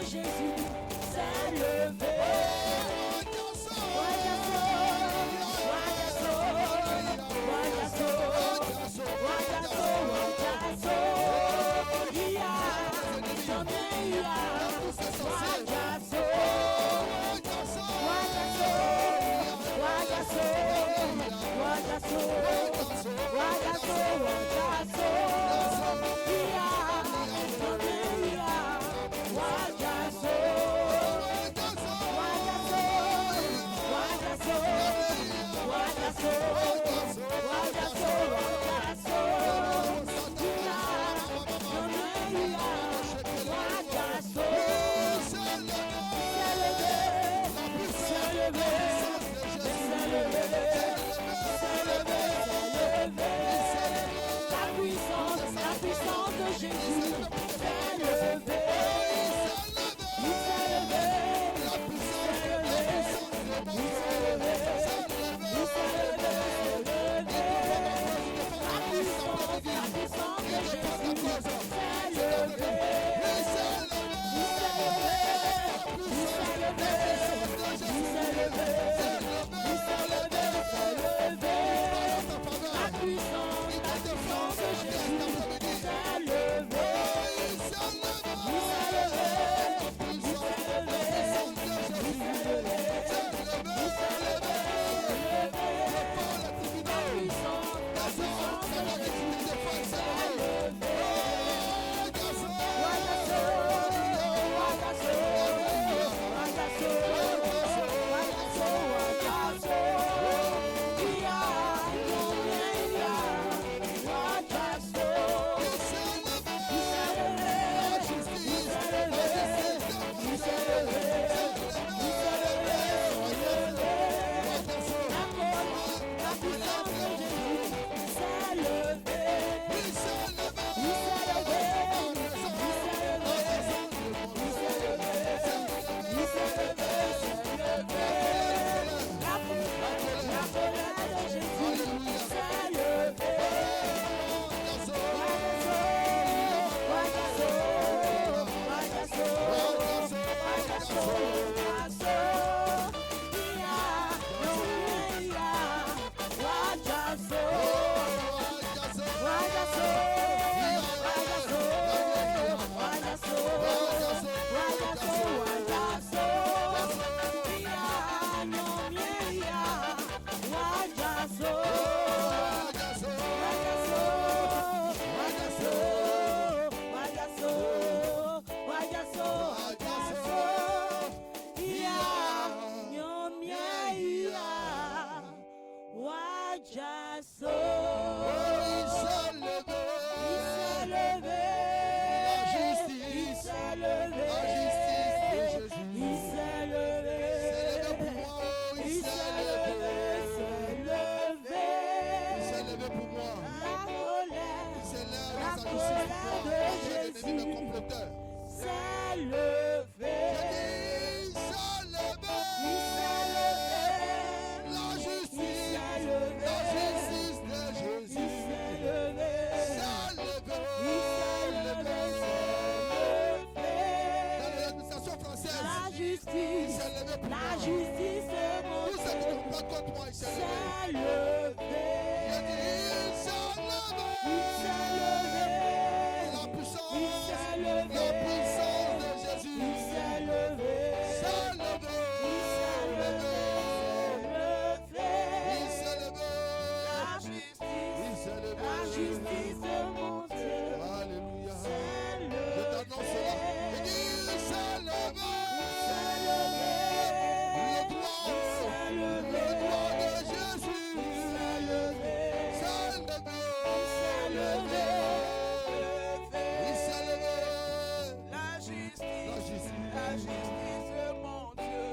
Jésus s'est levé, il s'est levé, justice, la justice de mon Dieu s'est levée. Il s'est levé. La puissance de Jésus. Il s'est levé. La justice de mon Dieu. Alléluia. s'est Je t'annonce cela. levé. Il s'est levé. Il s'est levé. Le doigt de Jésus. Il s'est levé. S'est levé. Il s'est levé. Il s'est levé. La justice de mon Dieu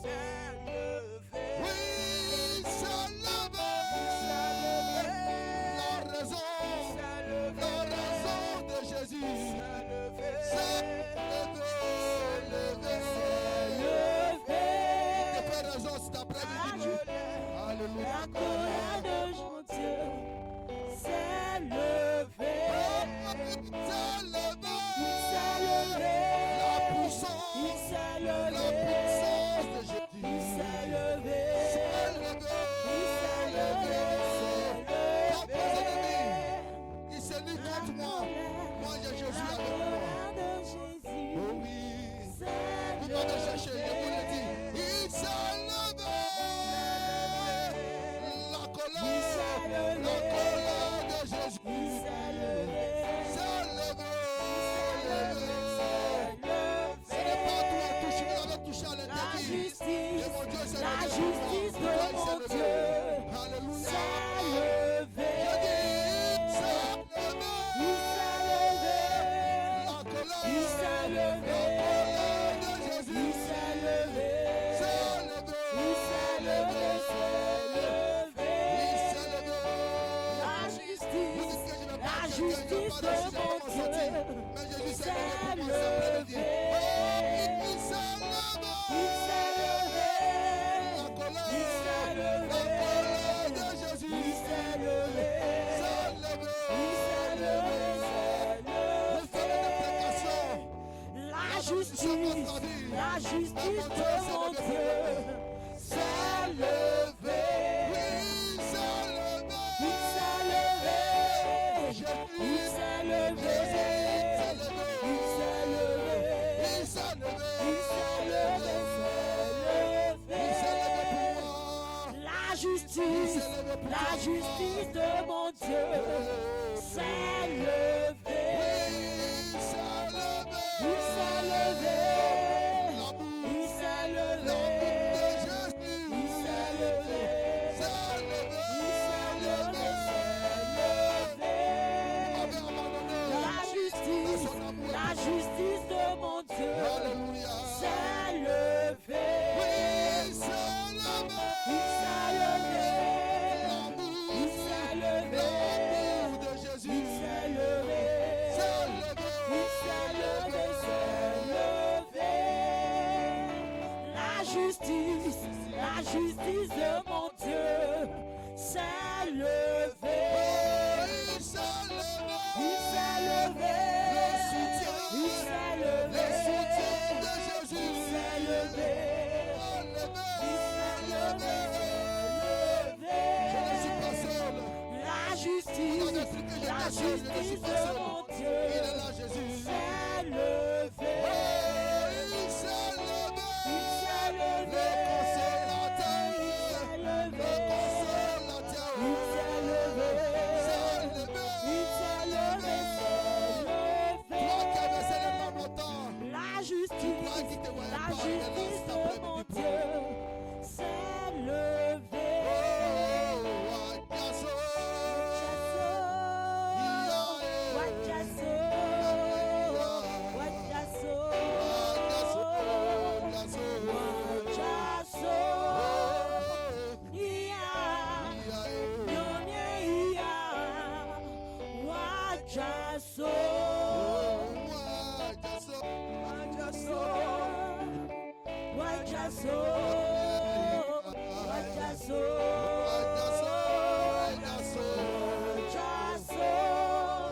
s'est levée. Oui, il s'est levé. La raison de Jésus. S'est levé. De quelle raison cet après-midi? Alléluia. La colère de mon Dieu s'est levée. S'est levé. Il s'est levé. La puissance. Il s'est La levé. puissance de Jésus. Il s'est levé. S'est levé. Il s'est levé. Contre mes ennemis. Il s'est mis contre moi. Moi j'ai Jésus La avec moi. colère de Jésus Oh oui. s'est Vous m'avez cherché, je vous levée. l'ai dit. Il s'est levé. La colère de Jésus. Il s'est levé. S'est levé. Ce n'est pas toi touché, vous l'avez touché à La l'intérieur. justice, Et mon Dieu s'est la levé. justice Toi, il de s'est mon levé. Dieu Alléluia. s'est levé. Je dis, il s'est levé. Il s'est levé. La colère. Il s'est levé. La colère de Jésus. Il s'est levé. S'est levé. Il s'est levé. Il s'est levé. La Vous dites que je n'ai pas la quelqu'un, il n'y a justice pas de de sujet mon comment sortir. Dieu Mais Jésus s'est s'est levé pour moi cet après-midi. levé. Oh, il s'est levé. Il s'est levé. La colère. Il s'est levé. La colère de Jésus. Il s'est levé. S'est levé. Il s'est levé. Vous faites des précautions. La justice de mon Dieu s'est levée. Oui, s'est levé. Il s'est levé. Jésus. Il s'est levé. Il s'est levé. Il s'est levé. Il s'est levé. Il s'est levé pour moi. La justice de mon Dieu s'est levée. Il s'est levé. Il s'est levé. L'amour. Il s'est levé. L'amour de Jésus. Il s'est levé. S'est levé. Il s'est levé. Vous m'avez abandonné. La justice de mon Dieu Alléluia. s'est levée. Oui, il s'est levé. Il s'est levé. L'amour. Il s'est levé. L'amour de Jésus. Il s'est levé. S'est levé. Il s'est levé, la justice de mon Dieu s'est levée. Il s'est levé. Il s'est levé. Le soutien. Il s'est levé. Le soutien de Jésus. Il s'est levé. Il s'est levé. Je ne suis pas seul. La justice de mon Il Dieu est là, Jésus. s'est levée. Il s'est levé. Il s'est levé. Le consolateur. Il s'est levé. S'est levé. Il s'est levé. Toi qui as baissé les mains longtemps. La justice de mon Dieu s'est levée.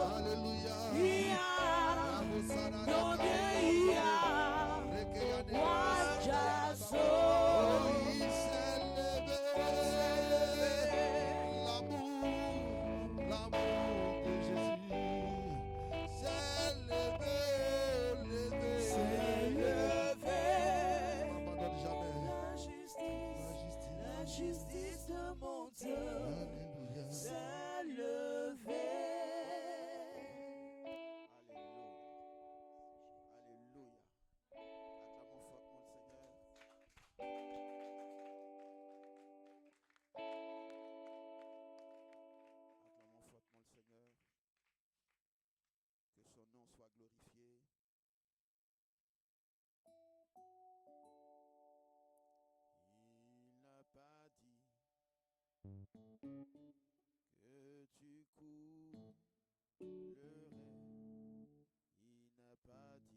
Alléluia. justice de mon Dieu Alléluia. s'est levée. Alléluia. Acclamons fortement le Seigneur. Acclamons fortement le Seigneur. Que son nom soit glorifié. Il n'a pas dit que tu coulerais. Il n'a pas dit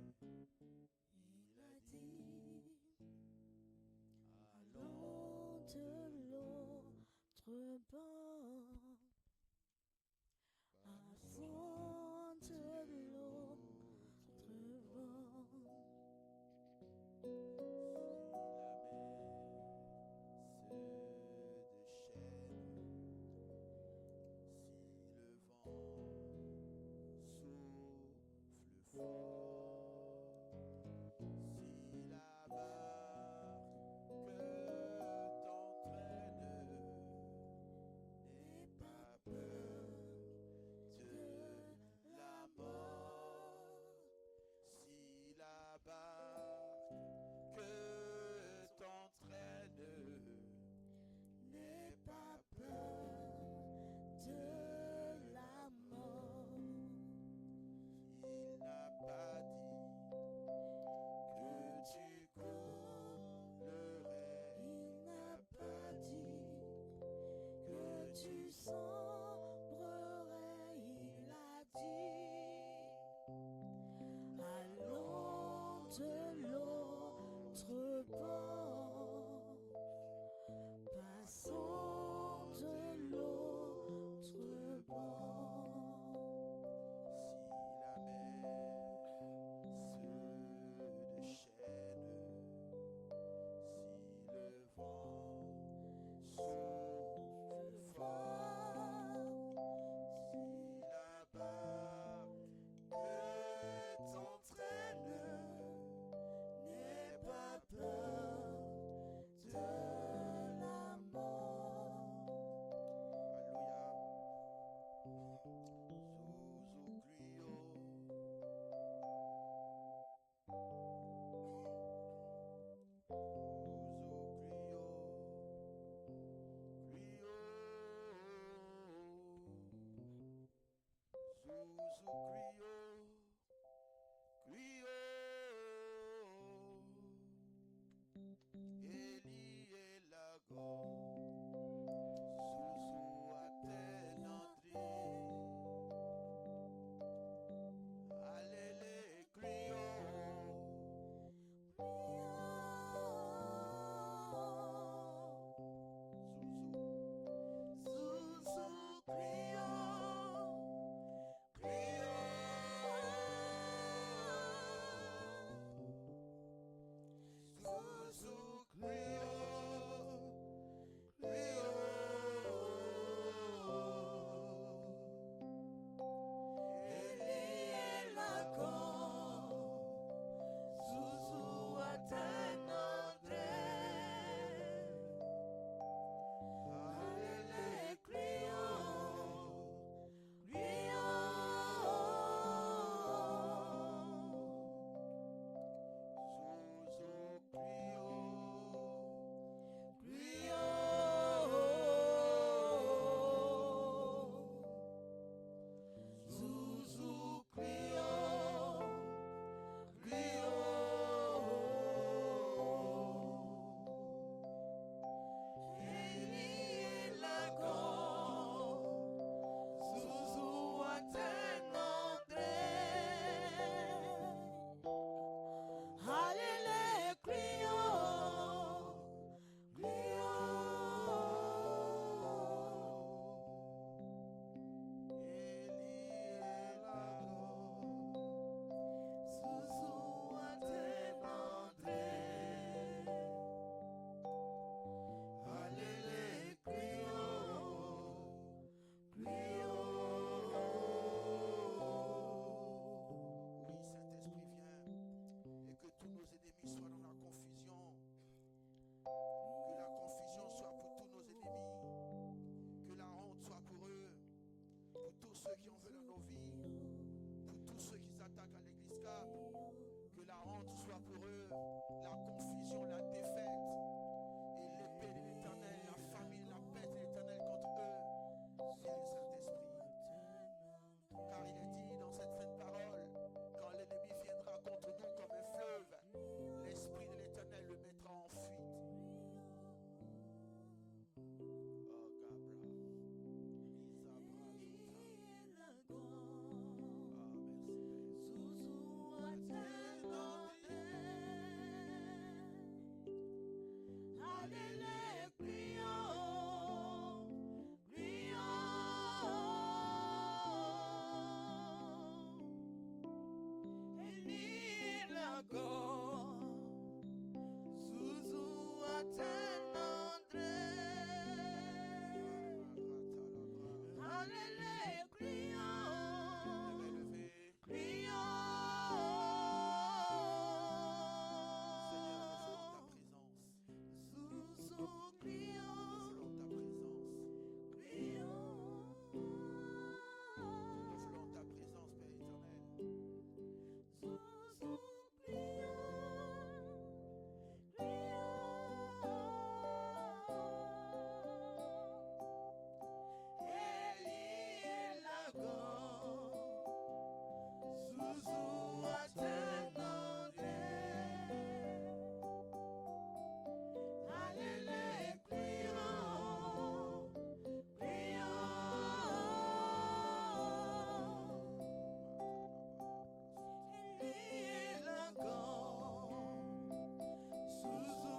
que tu sombrerais. Il a dit, Allons allons de l'autre bord, passons de l'autre bord. Si la mer se déchaîne, si le vent souffle fort, si la barque t'entraîne, n'aie pas peur de la mort. Si la barque t'entraîne, n'aie pas peur De la mort, Il n'a pas dit que tu coulerais. il n'a pas dit que tu sombrerais. Il a dit, allons de l'autre bord, passons de l'autre bord. Si la mer se déchaîne, si le vent souffle fort, si la barque t'entraîne, N'aie pas peur de la mort. Alléluia. Zouzou Clio. Zouzou Clio. Clio. Zouzou Clio. Clio. Eli et Lago. Zouzou Athénandri. Alléluia, Clio. Zouzou. Zouzou Clio, Clio, Zouzou Clio. qui en veulent dans nos vies, pour tous ceux qui s'attaquent à l'église Cap, que la honte soit pour eux, la confusion, la défaite, et l'épée de l'Éternel, la famine, la paix de l'Éternel contre eux. Viens, Saint-Esprit. Car il est dit dans cette sainte parole, quand l'ennemi viendra contre nous comme un fleuve, l'Esprit de l'Éternel le mettra en fuite. Oh, Gabra. Isabra, Zouta.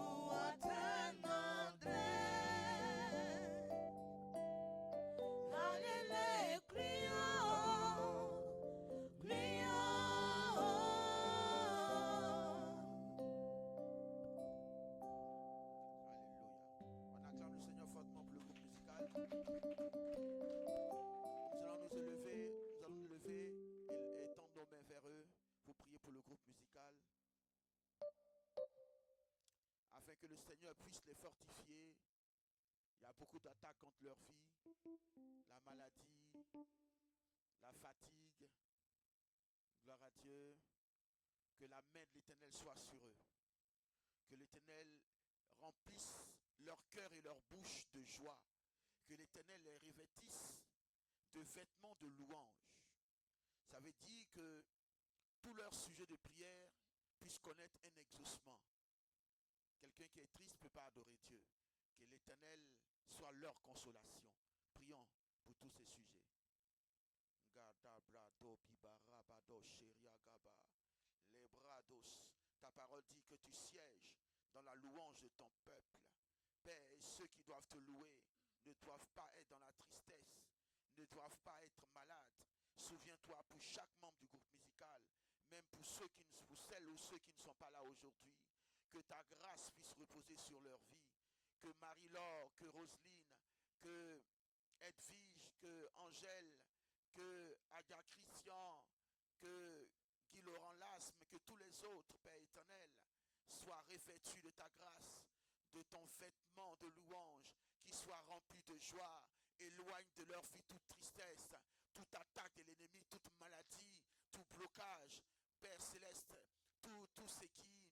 Ah, merci, afin que le Seigneur puisse les fortifier. Il y a beaucoup d'attaques contre leur vie, la maladie, la fatigue. Gloire à Dieu. Que la main de l'Éternel soit sur eux. Que l'Éternel remplisse leur cœur et leur bouche de joie. Que l'Éternel les revêtisse de vêtements de louange. Ça veut dire que tous leurs sujets de prière puissent connaître un exaucement. Quelqu'un qui est triste ne peut pas adorer Dieu. Que l'Éternel soit leur consolation. Prions pour tous ces sujets. Ta parole dit que tu sièges dans la louange de ton peuple. Père, et ceux qui doivent te louer ne doivent pas être dans la tristesse, ne doivent pas être malades. Souviens-toi pour chaque membre du groupe musical, même pour celles ou ceux qui ne sont pas là aujourd'hui, que ta grâce puisse reposer sur leur vie. Que Marie-Laure, que Roselyne, que Edwige, que Angèle, que Adia Christian, que Guy Laurent Lasme, que tous les autres, Père éternel, soient revêtus de ta grâce, de ton vêtement de louange, qui soient remplis de joie, éloigne de leur vie toute tristesse, toute attaque de l'ennemi, toute maladie, tout blocage, Père céleste, tout ce qui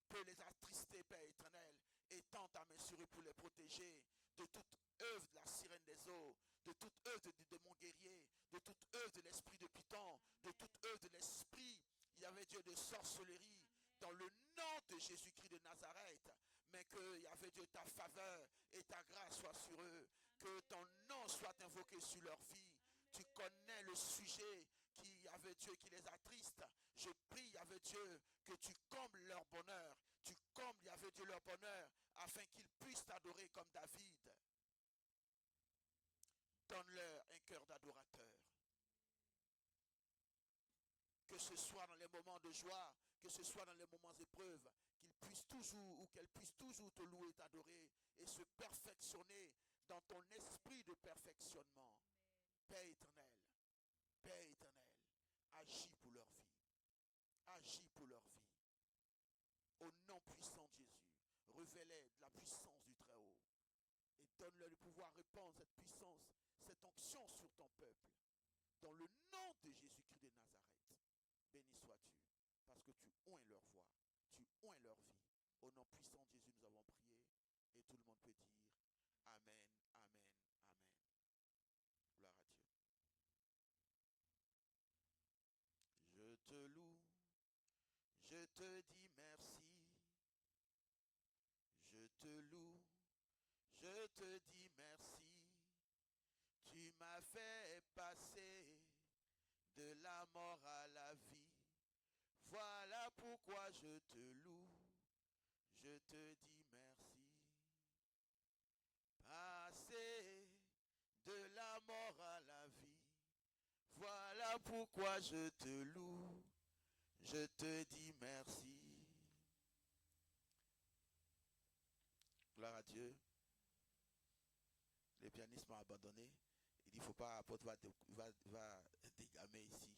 peut les attrister, Père éternel, étends ta main sur eux pour les protéger de toute œuvre de la sirène des eaux, de toute œuvre du démon guerrier, de toute œuvre de l'esprit de Python, de toute œuvre de l'esprit, il y avait Dieu de sorcellerie, dans le nom de Jésus-Christ de Nazareth, mais que, y avait Dieu, ta faveur et ta grâce soient sur eux, que ton nom soit invoqué sur leur vie. Tu connais le sujet qui, y avait Dieu, qui les attriste. Je prie, y avait Dieu, que tu combles leur bonheur, tu combles, y avait Dieu, leur bonheur, afin qu'ils puissent t'adorer comme David. Donne-leur un cœur d'adorateur. Que ce soit dans les moments de joie, que ce soit dans les moments d'épreuve, qu'ils puissent toujours ou qu'elles puissent toujours te louer, t'adorer et se perfectionner dans ton esprit de perfectionnement. Père éternel, agis pour leur vie. Agis pour leur vie. Au nom puissant de Jésus, révèle de la puissance du Très-Haut et donne-leur le pouvoir répandre cette puissance, cette onction sur ton peuple. Dans le nom de Jésus-Christ de Nazareth, béni sois-tu, parce que tu oins leur voix, tu oins leur vie. Au nom puissant de Jésus, nous avons prié, et tout le monde peut dire Amen, Amen, Amen. Gloire à Dieu. Je te loue, je te dis merci. Je te loue, je te dis merci. Tu m'as fait passer de la mort à la vie. Voilà pourquoi je te loue, je te dis merci. Passer de la mort à la vie. Voilà pourquoi je te loue, je te dis merci. Gloire à Dieu. Le pianiste m'a abandonné. Il dit, il ne faut pas, l'apôtre va dégamer ici.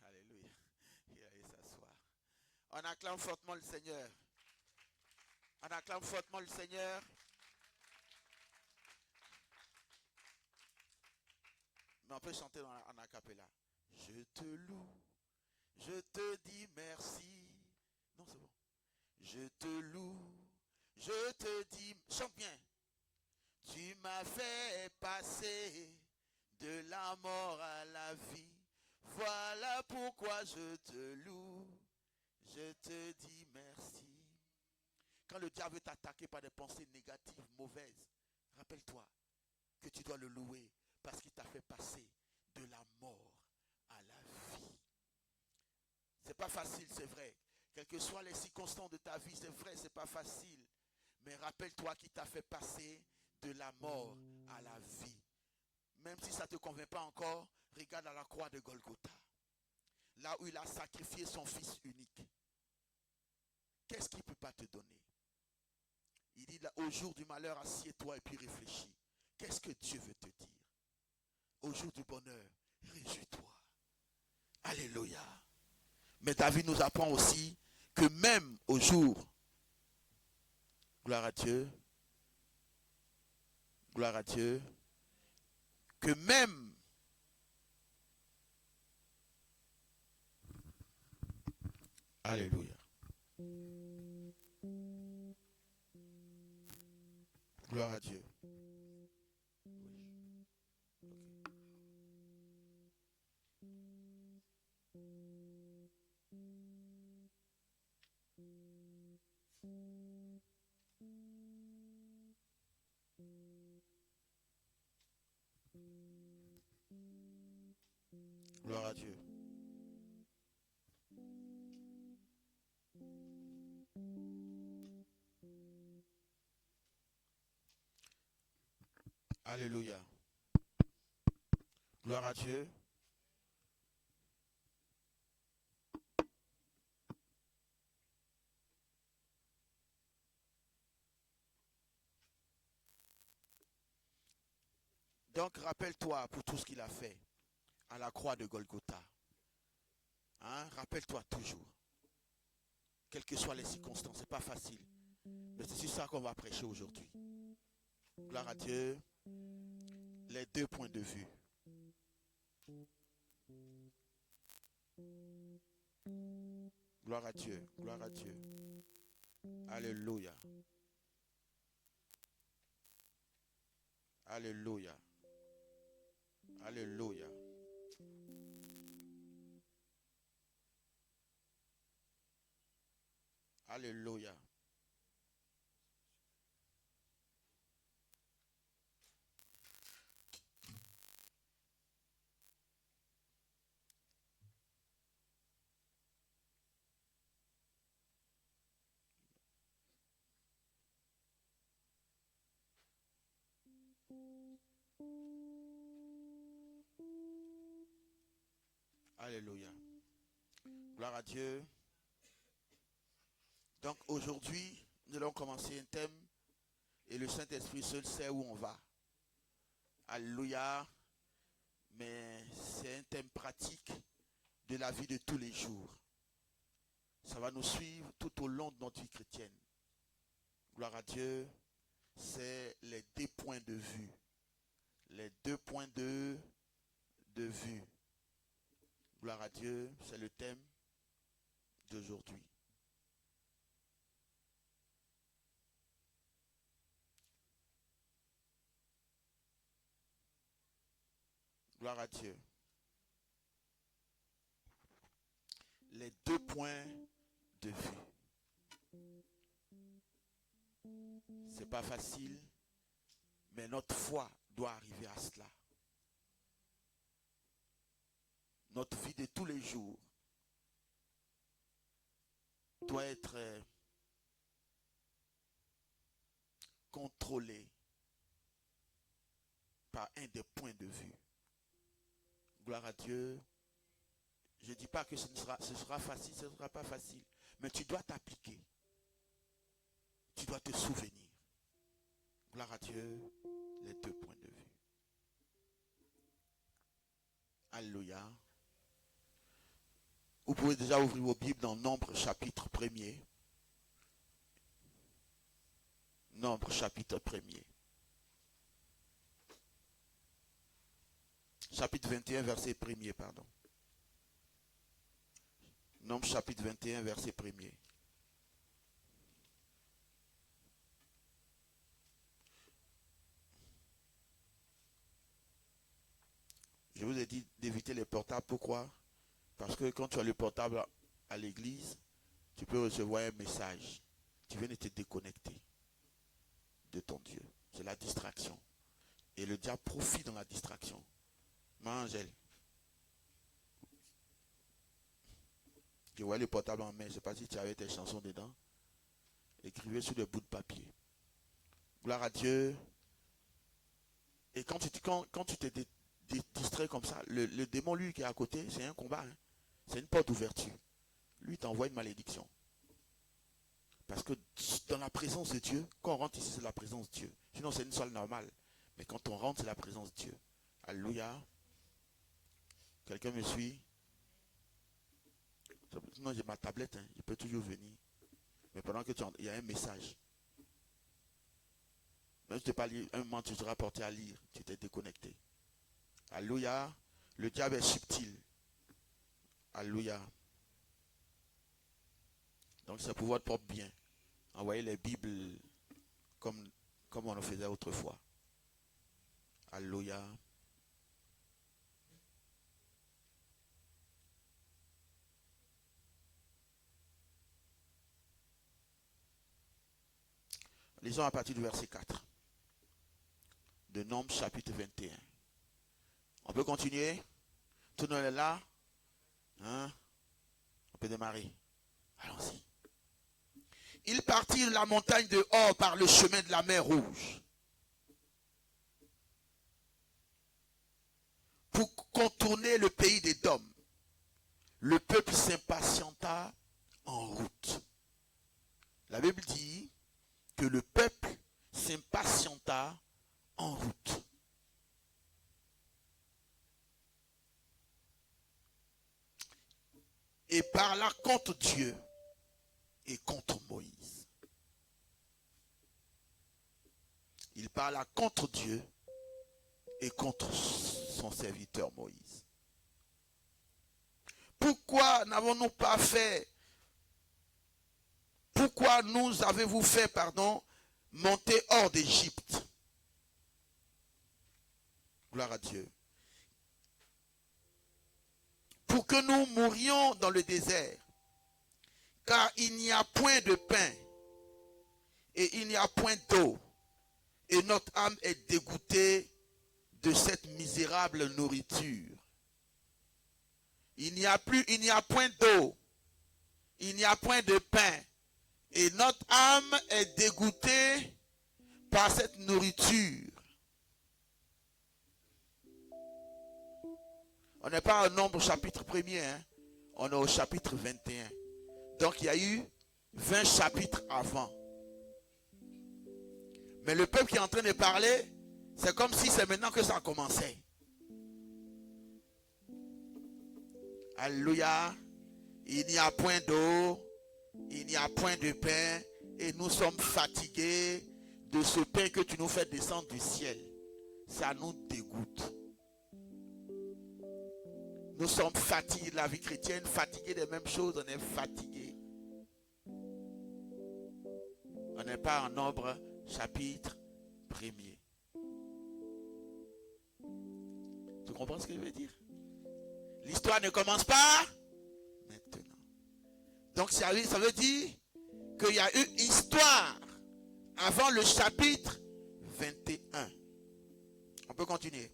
Alléluia. Il allait s'asseoir. On acclame fortement le Seigneur. On acclame fortement le Seigneur. Mais on peut chanter en acapella. Je te loue, je te dis merci. Non, c'est bon. Je te loue, je te dis, chante bien. Tu m'as fait passer de la mort à la vie. Voilà pourquoi je te loue, je te dis merci. Quand le diable veut t'attaquer par des pensées négatives, mauvaises, rappelle-toi que tu dois le louer parce qu'il t'a fait passer de la mort à la vie. C'est pas facile, c'est vrai. Quelles que soient les circonstances de ta vie, c'est vrai, c'est pas facile. Mais rappelle-toi qu'il t'a fait passer de la mort à la vie. Même si ça ne te convainc pas encore, regarde à la croix de Golgotha. Là où il a sacrifié son fils unique. Qu'est-ce qu'il ne peut pas te donner? Il dit là, au jour du malheur, assieds-toi et puis réfléchis. Qu'est-ce que Dieu veut te dire? Au jour du bonheur, réjouis-toi. Alléluia. Mais David nous apprend aussi que même au jour, gloire à Dieu, que même alléluia. Gloire à Dieu. Oui. Okay. Gloire à Dieu. Alléluia. Gloire à Dieu. Donc rappelle-toi pour tout ce qu'il a fait à la croix de Golgotha. Hein? Rappelle-toi toujours. Quelles que soient les circonstances, c'est pas facile. Mais c'est sur ça qu'on va prêcher aujourd'hui. Gloire à Dieu. Les deux points de vue. Gloire à Dieu. Gloire à Dieu. Alléluia. Alléluia. Alléluia. Alléluia. Alléluia. Gloire à Dieu. Donc aujourd'hui, nous allons commencer un thème et le Saint-Esprit seul sait où on va. Alléluia. Mais c'est un thème pratique de la vie de tous les jours. Ça va nous suivre tout au long de notre vie chrétienne. Gloire à Dieu. C'est les deux points de vue. Les deux points de de vue. Gloire à Dieu, c'est le thème d'aujourd'hui. Gloire à Dieu. Les 2 points de vue. C'est pas facile, mais notre foi doit arriver à cela. Notre vie de tous les jours doit être contrôlée par un des points de vue. Gloire à Dieu. Je ne dis pas que ce sera facile, ce ne sera pas facile, mais tu dois t'appliquer. Tu dois te souvenir. Gloire à Dieu, les 2 points de vue. Alléluia. Vous pouvez déjà ouvrir vos Bibles dans Nombre chapitre 1er. Nombre chapitre 1er. Chapitre 21, verset 1er, pardon. Nombre chapitre 21, verset 1er. Je vous ai dit d'éviter les portables. Pourquoi? Parce que quand tu as le portable à l'église, tu peux recevoir un message. Tu viens de te déconnecter de ton Dieu. C'est la distraction. Et le diable profite dans la distraction. Angèle, je voyais le portable en main. Je ne sais pas si tu avais tes chansons dedans. Écrivez sur des bouts de papier. Gloire à Dieu. Et quand tu te distrais comme ça, le démon, lui, qui est à côté, c'est un combat. Hein. C'est une porte d'ouverture. Lui, il t'envoie une malédiction. Parce que dans la présence de Dieu, quand on rentre ici, c'est la présence de Dieu. Sinon, c'est une salle normale. Mais quand on rentre, c'est la présence de Dieu. Alléluia. Quelqu'un me suit? Sinon, j'ai ma tablette. Hein. Je peux toujours venir. Mais pendant que il y a un message. Même si tu n'es pas lire, un moment, tu seras porté à lire. Tu t'es déconnecté. Alléluia. Le diable est subtil. Alléluia. Donc c'est pour votre propre bien. Envoyez les Bibles comme on le faisait autrefois. Alléluia. Lisons à partir du verset 4. De Nombre chapitre 21. On peut continuer? Tout le monde est là? Hein? On peut démarrer. Allons-y. Ils partirent de la montagne de Hor par le chemin de la mer Rouge pour contourner le pays d'Édom. Le peuple s'impatienta en route. La Bible dit que le peuple s'impatienta en route. Et parla contre Dieu et contre Moïse. Il parla contre Dieu et contre son serviteur Moïse. Pourquoi n'avons-nous pas fait? Pourquoi nous avez-vous fait, monter hors d'Égypte? Gloire à Dieu. Pour que nous mourions dans le désert, car il n'y a point de pain et il n'y a point d'eau, et notre âme est dégoûtée de cette misérable nourriture. Il n'y a point d'eau, il n'y a point de pain, et notre âme est dégoûtée par cette nourriture. On n'est pas au Nombre chapitre 1er, hein? On est au chapitre 21. Donc il y a eu 20 chapitres avant. Mais le peuple qui est en train de parler, c'est comme si c'est maintenant que ça a commencé. Alléluia. Il n'y a point d'eau, il n'y a point de pain, et nous sommes fatigués de ce pain que tu nous fais descendre du ciel. Ça nous dégoûte. Nous sommes fatigués de la vie chrétienne, fatigués des mêmes choses, on est fatigués. On n'est pas en Nombre chapitre 1er. Tu comprends ce que je veux dire? L'histoire ne commence pas maintenant. Donc ça veut dire qu'il y a eu histoire avant le chapitre 21. On peut continuer.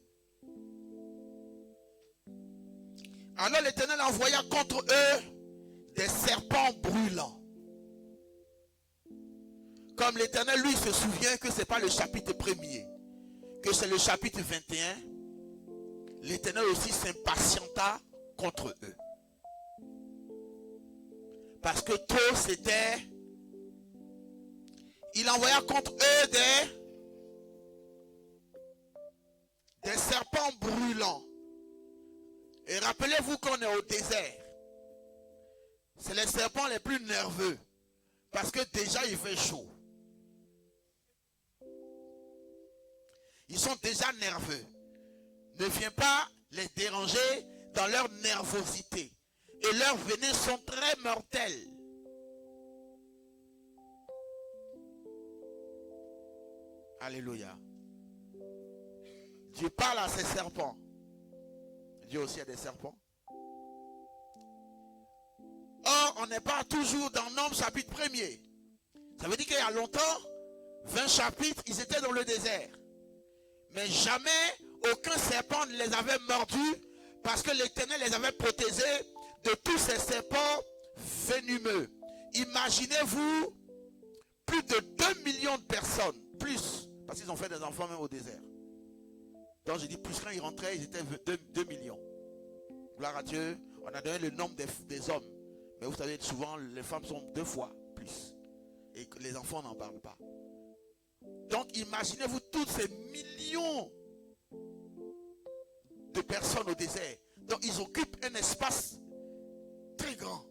Alors l'Éternel envoya contre eux des serpents brûlants. Comme l'Éternel, lui, se souvient que ce n'est pas le chapitre 1er, que c'est le chapitre 21, l'Éternel aussi s'impatienta contre eux. Parce que trop c'était... Il envoya contre eux des serpents brûlants. Et rappelez-vous qu'on est au désert. C'est les serpents les plus nerveux. Parce que déjà il fait chaud. Ils sont déjà nerveux. Ne viens pas les déranger dans leur nervosité. Et leurs venins sont très mortels. Alléluia. Dieu parle à ces serpents. Dieu aussi a des serpents. Or, on n'est pas toujours dans Nombre chapitre 1er. Ça veut dire qu'il y a longtemps, 20 chapitres, ils étaient dans le désert. Mais jamais aucun serpent ne les avait mordus parce que l'Éternel les avait protégés de tous ces serpents venimeux. Imaginez-vous plus de 2 millions de personnes, plus, parce qu'ils ont fait des enfants même au désert. Donc je dis plus, quand ils rentraient, ils étaient 2 millions. Gloire à Dieu, on a donné le nombre des hommes. Mais vous savez, souvent les femmes sont 2 fois plus. Et les enfants n'en parlent pas. Donc imaginez-vous tous ces millions de personnes au désert. Donc ils occupent un espace très grand.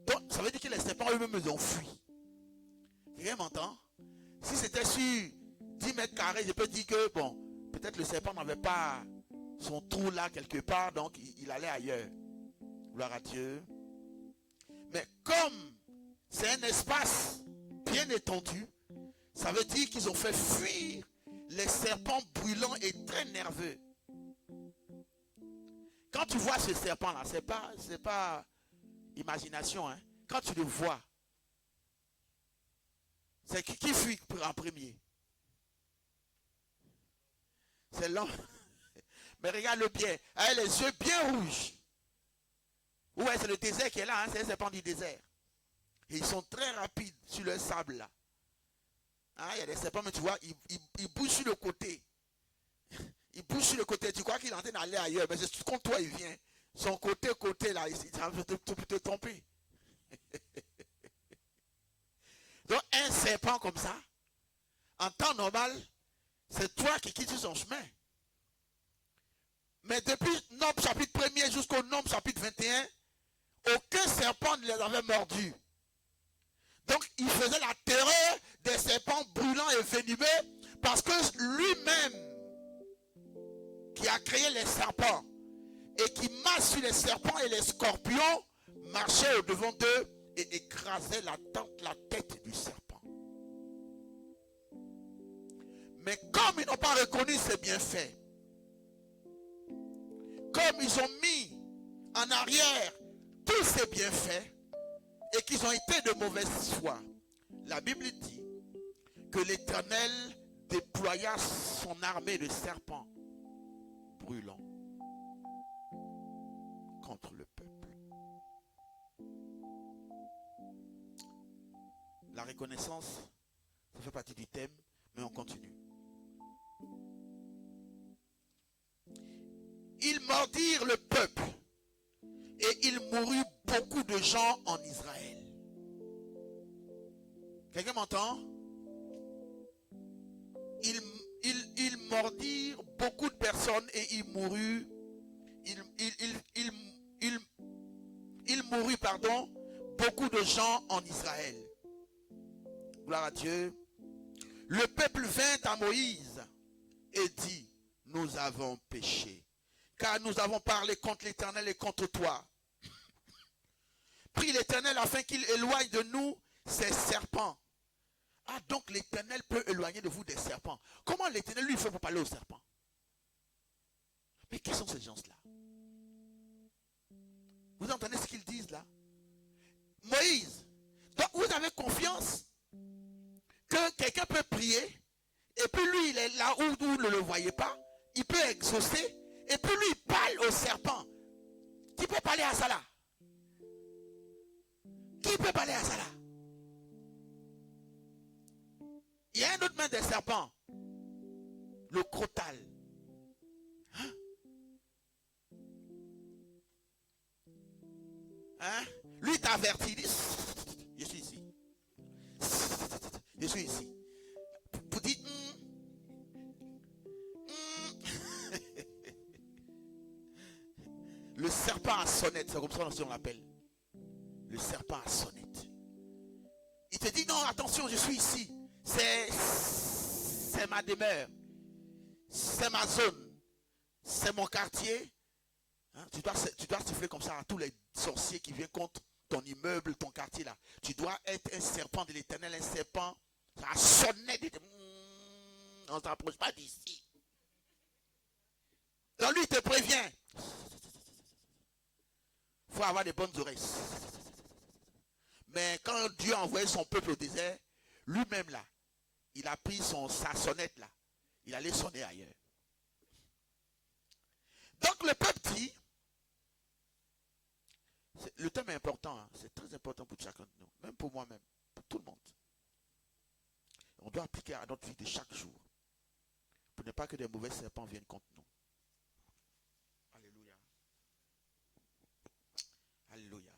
Donc ça veut dire que les serpents eux-mêmes ils ont fui. Quelqu'un m'entend? Si c'était sur 10 mètres carrés, je peux dire que bon, peut-être le serpent n'avait pas son trou là quelque part, donc il allait ailleurs. Gloire à Dieu. Mais comme c'est un espace bien étendu, ça veut dire qu'ils ont fait fuir les serpents brûlants et très nerveux. Quand tu vois ce serpent-là, c'est pas imagination. Hein? Quand tu le vois, c'est qui fuit en premier? C'est l'homme. Mais regarde le pied, avec les yeux bien rouges. Ouais, c'est le désert qui est là, hein? C'est un serpent du désert. Et ils sont très rapides sur le sable là. Hein? Il y a des serpents, mais tu vois, ils bougent sur le côté. Il bouge sur le côté, tu crois qu'il est en train d'aller ailleurs, mais c'est contre toi il vient. Son côté là, il va te tromper. Donc un serpent comme ça, en temps normal, c'est toi qui quittes son chemin. Mais depuis Nombre chapitre 1er jusqu'au Nombre chapitre 21, aucun serpent ne les avait mordus. Donc il faisait la terreur des serpents brûlants et venimeux parce que lui-même, qui a créé les serpents et qui marche sur les serpents et les scorpions, marchait au devant d'eux et écrasait la tête du serpent. Mais comme ils n'ont pas reconnu ses bienfaits, comme ils ont mis en arrière tous ces bienfaits et qu'ils ont été de mauvaise foi, la Bible dit que l'Éternel déploya son armée de serpents brûlant contre le peuple. La reconnaissance, ça fait partie du thème, mais on continue. Ils mordirent le peuple et il mourut beaucoup de gens en Israël. Quelqu'un m'entend? Ils mordirent beaucoup de personnes et il mourut. Il mourut, beaucoup de gens en Israël. Gloire à Dieu. Le peuple vint à Moïse et dit: nous avons péché, car nous avons parlé contre l'Éternel et contre toi. Prie l'Éternel afin qu'il éloigne de nous ces serpents. Ah, donc l'Éternel peut éloigner de vous des serpents. Comment l'Éternel lui fait pour parler aux serpents? Mais qui sont ces gens-là? Vous entendez ce qu'ils disent là? Moïse. Donc vous avez confiance que quelqu'un peut prier et puis lui il est là où vous ne le voyez pas. Il peut exaucer et puis lui il parle au serpent. Qui peut parler à ça là? Qui peut parler à ça là? Il y a un autre main des serpents. Le crotal. Hein? Hein? Lui t'avertit. Il dit, je suis ici. Je suis ici. Vous dites, le serpent à sonnette, c'est comme ça qu'on l'appelle. Le serpent à sonnette. Il te dit, non, attention, je suis ici. C'est ma demeure. C'est ma zone. C'est mon quartier. Hein? Tu dois siffler comme ça à tous les sorciers qui viennent contre ton immeuble, ton quartier là. Tu dois être un serpent de l'Éternel, un serpent à sonnette. On ne s'approche pas d'ici. Donc lui, il te prévient. Il faut avoir des bonnes oreilles. Mais quand Dieu a envoyé son peuple au désert, lui-même là, il a pris sa sonnette là. Il allait sonner ailleurs. Donc le peuple dit, le thème est important, hein, c'est très important pour chacun de nous, même pour moi-même, pour tout le monde. On doit appliquer à notre vie de chaque jour, pour ne pas que des mauvais serpents viennent contre nous. Alléluia. Alléluia.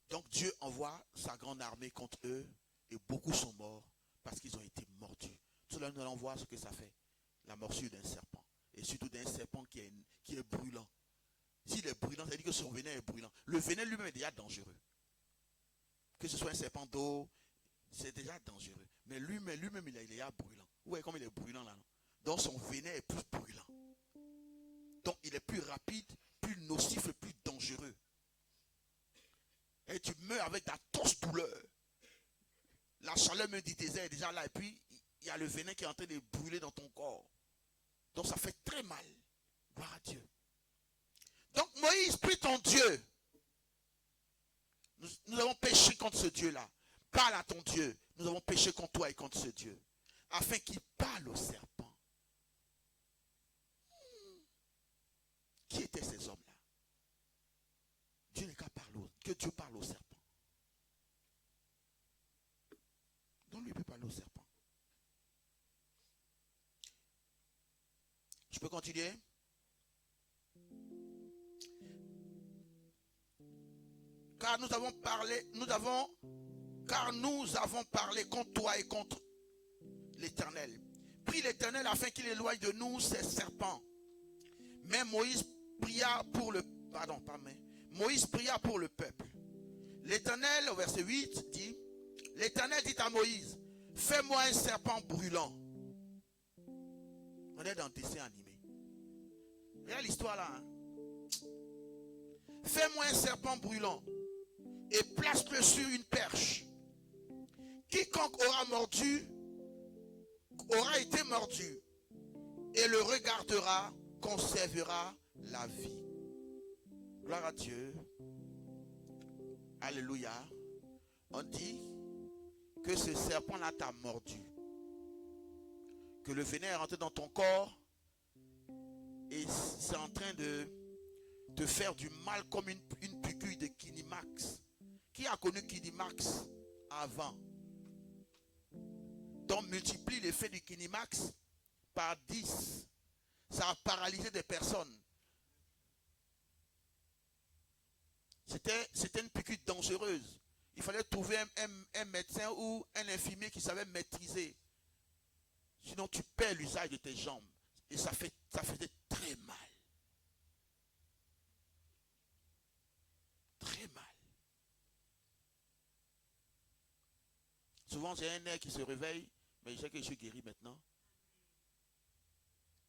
Donc Dieu envoie sa grande armée contre eux et beaucoup sont morts parce qu'ils ont été mordus. Tout là, nous allons voir ce que ça fait, la morsure d'un serpent. Et surtout d'un serpent qui est brûlant. S'il est brûlant, ça veut dire que son venin est brûlant. Le venin lui-même est déjà dangereux. Que ce soit un serpent d'eau, c'est déjà dangereux. Mais lui-même, il est déjà brûlant. Vous voyez comme il est brûlant là, non? Donc son venin est plus brûlant. Donc il est plus rapide, plus nocif et plus dangereux. Et tu meurs avec d'atroces douleurs. La chaleur même du désert est déjà là. Et puis, il y a le venin qui est en train de brûler dans ton corps. Donc ça fait très mal. Gloire à Dieu. Donc Moïse, prie ton Dieu. Nous avons péché contre ce Dieu-là. Parle à ton Dieu. Nous avons péché contre toi et contre ce Dieu. Afin qu'il parle au serpent. Qui étaient ces hommes-là? Dieu n'est qu'à parler. Que Dieu parle au serpent. Donc lui peut parler au serpent. Je peux continuer? Car nous avons parlé contre toi et contre l'Éternel. Prie l'Éternel afin qu'il éloigne de nous ces serpents. Mais Moïse pria pour le peuple. L'Éternel, au verset 8, dit, l'Éternel dit à Moïse, fais-moi un serpent brûlant. On est dans le dessin animé. Regarde l'histoire là. Hein? Fais-moi un serpent brûlant et place-le sur une perche. Quiconque aura été mordu et le regardera, conservera la vie. Gloire à Dieu. Alléluia. On dit que ce serpent-là t'a mordu. Que le venin est rentré dans ton corps et c'est en train de te faire du mal comme une piqûre de Kinimax. Qui a connu Kinimax avant? Donc multiplie l'effet du Kinimax par 10. Ça a paralysé des personnes. C'était une piqûre dangereuse. Il fallait trouver un médecin ou un infirmier qui savait maîtriser. Sinon tu perds l'usage de tes jambes. Et ça faisait très mal. Très mal. Souvent j'ai un nerf qui se réveille, mais je sais que je suis guéri maintenant.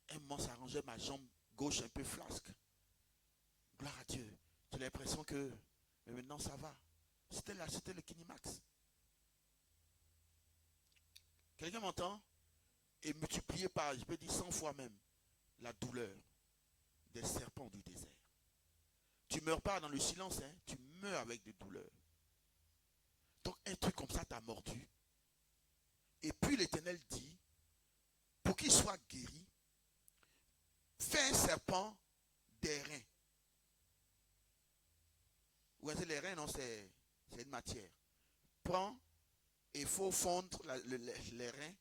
un moment, ça arrangeait ma jambe gauche un peu flasque. Gloire à Dieu. J'ai l'impression que, mais maintenant ça va. C'était là, c'était le Kinimax. Quelqu'un m'entend? Et multiplié par, je peux dire 100 fois même, la douleur des serpents du désert. Tu ne meurs pas dans le silence, hein? Tu meurs avec des douleurs. Donc un truc comme ça t'a mordu. Et puis l'Éternel dit, pour qu'il soit guéri, fais un serpent des reins. Vous voyez, les reins, non, c'est une matière. Prends et il faut fondre les reins.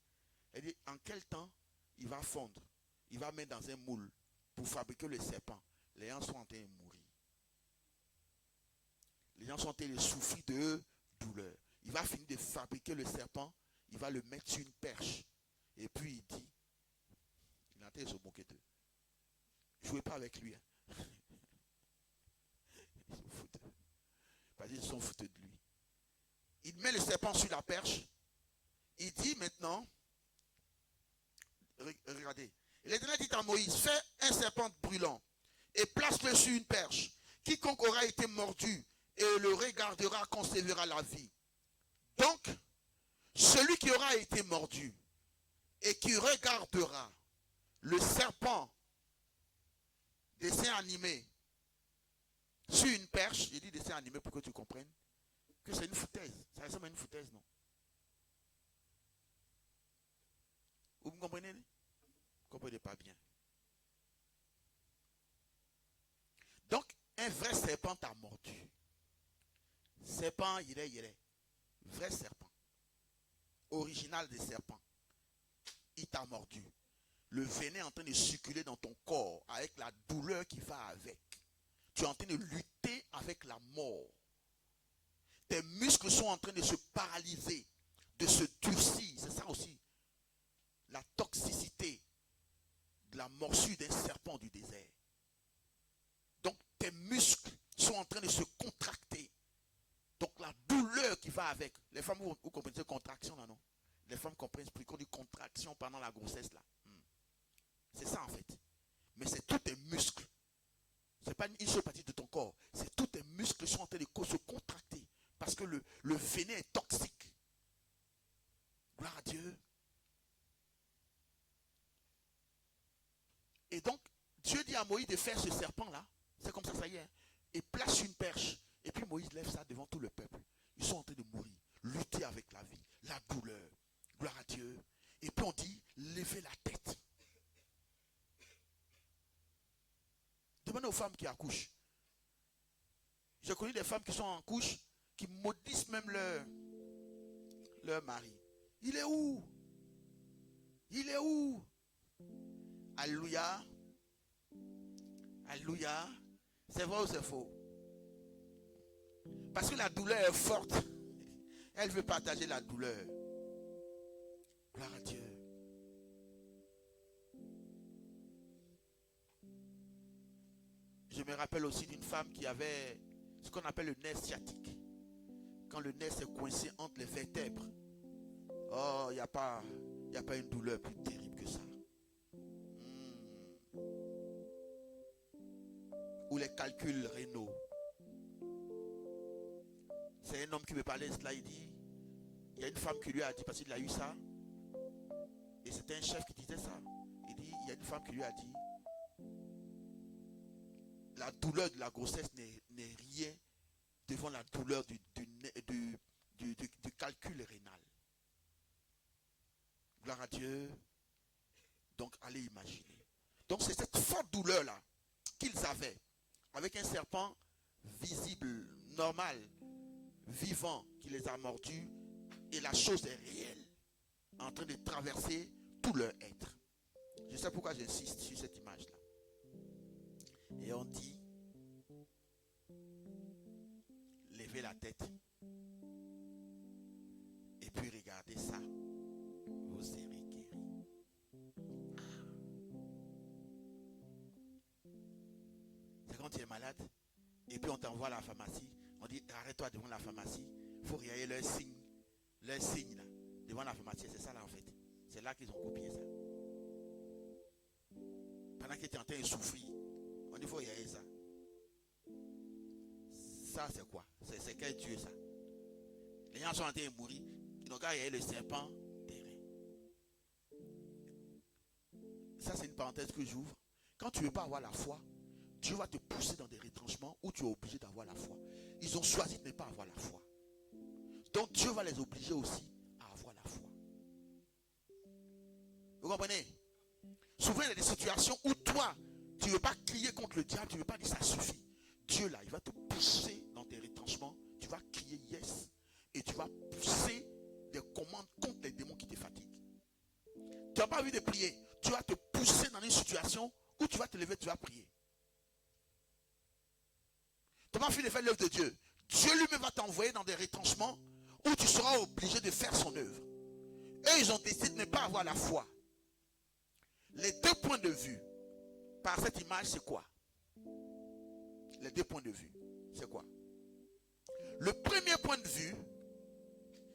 Elle dit, en quel temps il va fondre? Il va mettre dans un moule pour fabriquer le serpent. Les gens sont en train de mourir. Les gens sont en train de souffrir de douleur. Il va finir de fabriquer le serpent. Il va le mettre sur une perche. Et puis il dit, il est en train de se moquer d'eux. Jouez pas avec lui. Hein. Ils se foutent. Parce qu'ils sont foutus de lui. Il met le serpent sur la perche. Il dit maintenant, regardez. L'Éternel dit à Moïse, fais un serpent brûlant et place-le sur une perche. Quiconque aura été mordu et le regardera conservera la vie. Donc, celui qui aura été mordu et qui regardera le serpent, dessin animé, sur une perche, j'ai dit dessin animé pour que tu comprennes, que c'est une foutaise. Ça ressemble à une foutaise, non? Vous me comprenez? Vous ne comprenez pas bien. Donc, un vrai serpent t'a mordu. Serpent, il est. Vrai serpent. Original des serpents. Il t'a mordu. Le venin est en train de circuler dans ton corps avec la douleur qui va avec. Tu es en train de lutter avec la mort. Tes muscles sont en train de se paralyser, de se durcir. C'est ça aussi. La toxicité de la morsure d'un serpent du désert. Donc tes muscles sont en train de se contracter. Donc la douleur qui va avec. Les femmes, vous comprenez cette contraction là, non? Les femmes comprennent plus qu'on dit contraction pendant la grossesse là. C'est ça en fait. Mais c'est tous tes muscles. Ce n'est pas une seule partie de ton corps. C'est tous tes muscles qui sont en train de se contracter. Parce que le venin est toxique. Gloire à Dieu. Et donc, Dieu dit à Moïse de faire ce serpent-là. C'est comme ça y est. Hein, et place une perche. Et puis Moïse lève ça devant tout le peuple. Ils sont en train de mourir. Lutter avec la vie. La douleur. Gloire à Dieu. Et puis on dit, levez la tête. Demandez aux femmes qui accouchent. J'ai connu des femmes qui sont en couche, qui maudissent même leur mari. Il est où? Il est où? Alléluia. Alléluia. C'est vrai ou c'est faux? Parce que la douleur est forte. Elle veut partager la douleur. Gloire à Dieu. Je me rappelle aussi d'une femme qui avait ce qu'on appelle le nerf sciatique. Quand le nerf s'est coincé entre les vertèbres. Oh, il n'y a pas une douleur plus terrible que ça. Ou les calculs rénaux. C'est un homme qui me parlait de cela, il dit, il y a une femme qui lui a dit, parce qu'il a eu ça, et c'était un chef qui disait ça, il dit, il y a une femme qui lui a dit, la douleur de la grossesse n'est rien devant la douleur du calcul rénal. Gloire à Dieu. Donc, allez imaginer. Donc, c'est cette forte douleur-là qu'ils avaient, avec un serpent visible, normal, vivant, qui les a mordus, et la chose est réelle, en train de traverser tout leur être. Je sais pourquoi j'insiste sur cette image-là. Et on dit, levez la tête, et puis regardez ça, vous serez guéris. C'est quand tu es malade, et puis on t'envoie à la pharmacie, on dit, arrête-toi devant la pharmacie, il faut regarder leurs signes là, devant la pharmacie, c'est ça là en fait. C'est là qu'ils ont copié ça. pendant qu'il était en train de souffrir. On dit, il faut y aller ça. Ça, c'est quoi? C'est quel Dieu, ça? Les gens sont en train de mourir. Ils n'ont qu'à y aller le serpent terrain. Ça, c'est une parenthèse que j'ouvre. Quand tu ne veux pas avoir la foi, Dieu va te pousser dans des retranchements où tu es obligé d'avoir la foi. Ils ont choisi de ne pas avoir la foi. Donc Dieu va les obliger aussi à avoir la foi. Vous comprenez? Souvent il y a des situations où toi, tu ne veux pas crier contre le diable, tu ne veux pas dire ça suffit. Dieu là, il va te pousser dans tes retranchements, tu vas crier yes, et tu vas pousser des commandes contre les démons qui te fatiguent. Tu n'as pas envie de prier, tu vas te pousser dans une situation où tu vas te lever, tu vas prier. Tu n'as pas envie de faire l'œuvre de Dieu. Dieu lui-même va t'envoyer dans des retranchements où tu seras obligé de faire son œuvre. Eux, ils ont décidé de ne pas avoir la foi. Les deux points de vue par cette image, c'est quoi? Les deux points de vue, c'est quoi? Le premier point de vue,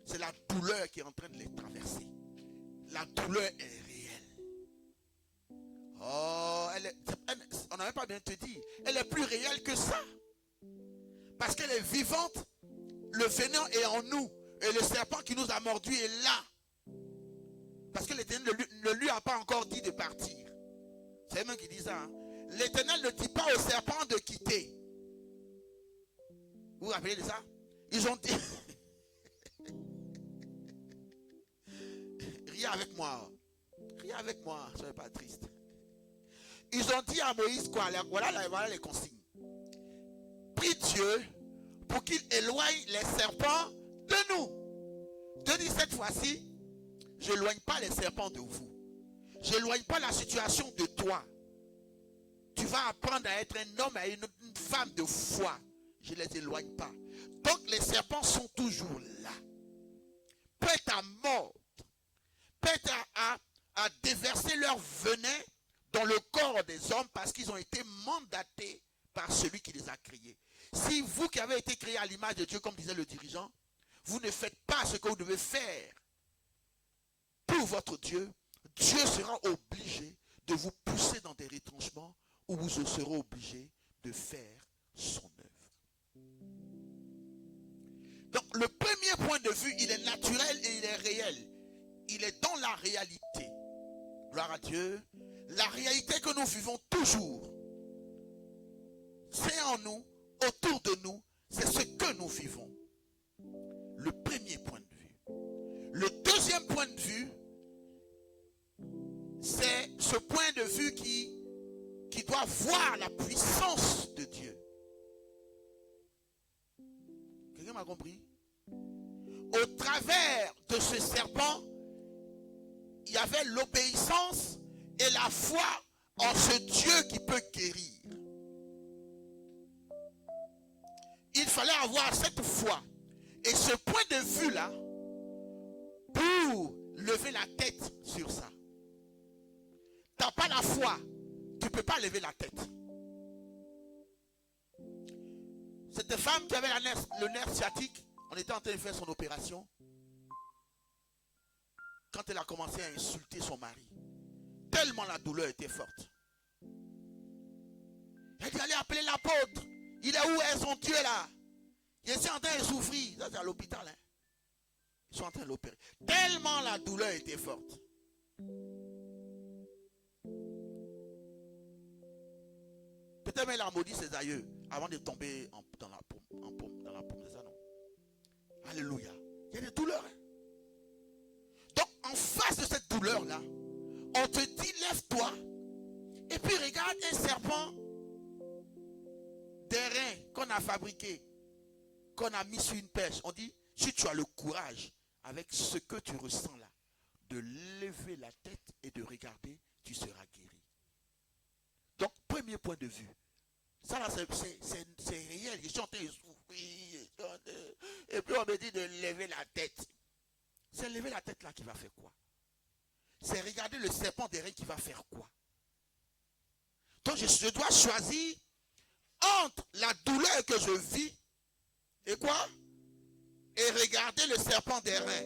c'est la douleur qui est en train de les traverser. La douleur est réelle. Oh, on n'avait pas bien te dire. Elle est plus réelle que ça. Parce qu'elle est vivante. Le venin est en nous. Et le serpent qui nous a mordu est là. Parce que l'Éternel ne lui a pas encore dit de partir. C'est eux-mêmes qui disent ça. Hein? L'Éternel ne dit pas au serpent de quitter. Vous vous rappelez de ça? Ils ont dit... Riez avec moi. Riez avec moi. Ne soyez pas triste. Ils ont dit à Moïse quoi? Voilà les consignes. Prie Dieu pour qu'il éloigne les serpents de nous. Dieu dit cette fois-ci, je n'éloigne pas les serpents de vous. Je n'éloigne pas la situation de toi. Tu vas apprendre à être un homme et une femme de foi. Je ne les éloigne pas. Donc les serpents sont toujours là. Prêts à mordre. Prêts à déverser leur venin dans le corps des hommes parce qu'ils ont été mandatés par celui qui les a créés. Si vous qui avez été créés à l'image de Dieu, comme disait le dirigeant, vous ne faites pas ce que vous devez faire pour votre Dieu, Dieu sera obligé de vous pousser dans des retranchements où vous serez obligé de faire son œuvre. Donc le premier point de vue, il est naturel et il est réel. Il est dans la réalité. Gloire à Dieu. La réalité que nous vivons toujours, c'est en nous, autour de nous, c'est ce que nous vivons. Le premier point de vue. Le deuxième point de vue, c'est ce point de vue qui doit voir la puissance de Dieu. Quelqu'un m'a compris? Au travers de ce serpent, il y avait l'obéissance et la foi en ce Dieu qui peut guérir. Il fallait avoir cette foi. Et ce point de vue-là, pour lever la tête sur ça. Tu n'as pas la foi, tu ne peux pas lever la tête. Cette femme qui avait le nerf sciatique, on était en train de faire son opération. Quand elle a commencé à insulter son mari, tellement la douleur était forte. Elle dit, allez appeler l'apôtre. Il est où est son Dieu là? Il est en train de souffrir. Ça c'est à l'hôpital. Hein? Ils sont en train de l'opérer. Tellement la douleur était forte. Peut-être même il a maudit ses aïeux avant de tomber dans la paume, c'est ça non? Alléluia. Il y a des douleurs. Hein? Donc en face de cette douleur-là, on te dit lève-toi et puis regarde un serpent d'airain qu'on a fabriqué, qu'on a mis sur une perche. On dit, si tu as le courage, avec ce que tu ressens là, de lever la tête et de regarder, tu seras guéri. Donc, premier point de vue. Ça là, c'est réel. Je suis en train de souffrir. Et puis on me dit de lever la tête. C'est lever la tête là qui va faire quoi? C'est regarder le serpent d'airain qui va faire quoi? Donc, je dois choisir entre la douleur que je vis et quoi? Et regarder le serpent d'airain.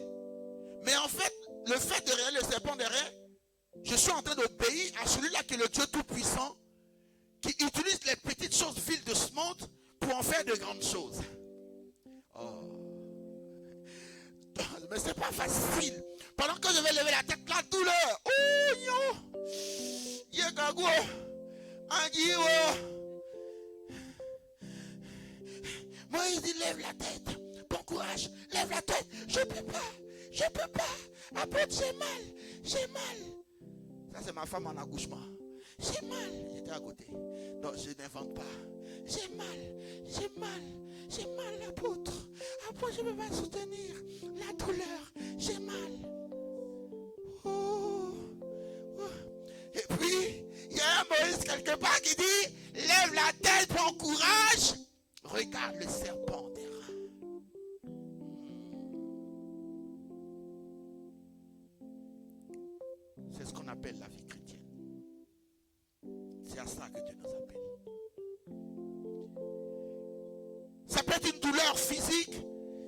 Mais en fait, le fait de regarder le serpent d'airain Je suis en train d'obéir à celui-là qui est le Dieu Tout-Puissant, qui utilise les petites choses viles de ce monde pour en faire de grandes choses. Oh. Mais c'est pas facile. Pendant que je vais lever la tête, la douleur. Oh, yo. Yegagou. Anguio. Moi, il dit, lève la tête. Bon courage. Lève la tête. Je peux pas. Je peux pas. Après, j'ai mal. J'ai mal. Ça, c'est ma femme en accouchement. J'ai mal. J'étais à côté. Non, je n'invente pas. J'ai mal. J'ai mal. J'ai mal, l'apôtre. Après, je ne peux pas soutenir la douleur. J'ai mal. Oh. Oh. Et puis, il y a un Moïse quelque part qui dit, lève la tête, prends courage. Regarde le serpent des reins. C'est ce qu'on appelle la vie chrétienne. C'est à ça que Dieu nous appelle. Ça peut être une douleur physique,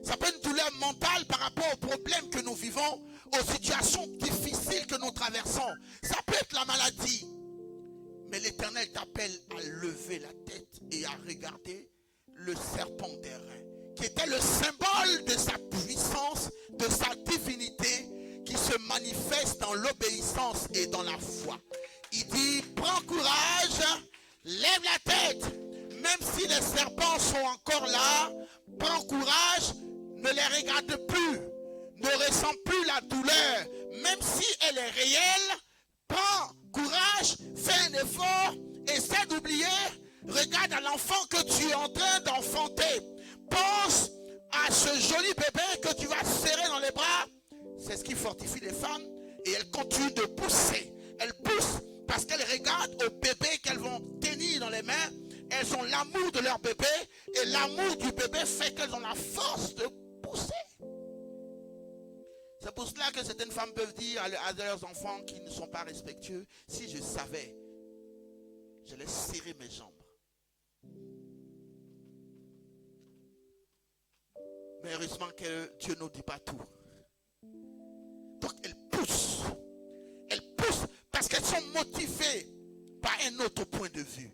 ça peut être une douleur mentale par rapport aux problèmes que nous vivons, aux situations difficiles que nous traversons. Ça peut être la maladie. Mais l'Éternel t'appelle à lever la tête et à regarder le serpent des reins, qui était le symbole de sa puissance, de sa divinité, qui se manifeste dans l'obéissance et dans la foi. Il dit, prends courage, lève la tête. Même si les serpents sont encore là, prends courage, ne les regarde plus, ne ressens plus la douleur. Même si elle est réelle, prends courage, fais un effort, essaie d'oublier, regarde à l'enfant que tu es en train d'enfanter. Pense à ce joli bébé que tu vas serrer dans les bras. C'est ce qui fortifie les femmes et elles continuent de pousser. Elles poussent parce qu'elles regardent au bébé qu'elles vont tenir dans les mains. Elles ont l'amour de leur bébé et l'amour du bébé fait qu'elles ont la force de pousser. C'est pour cela que certaines femmes peuvent dire à leurs enfants qui ne sont pas respectueux, si je savais, je laisse serrer mes jambes. Mais heureusement que Dieu ne nous dit pas tout. Donc elles poussent. Elles poussent parce qu'elles sont motivées par un autre point de vue.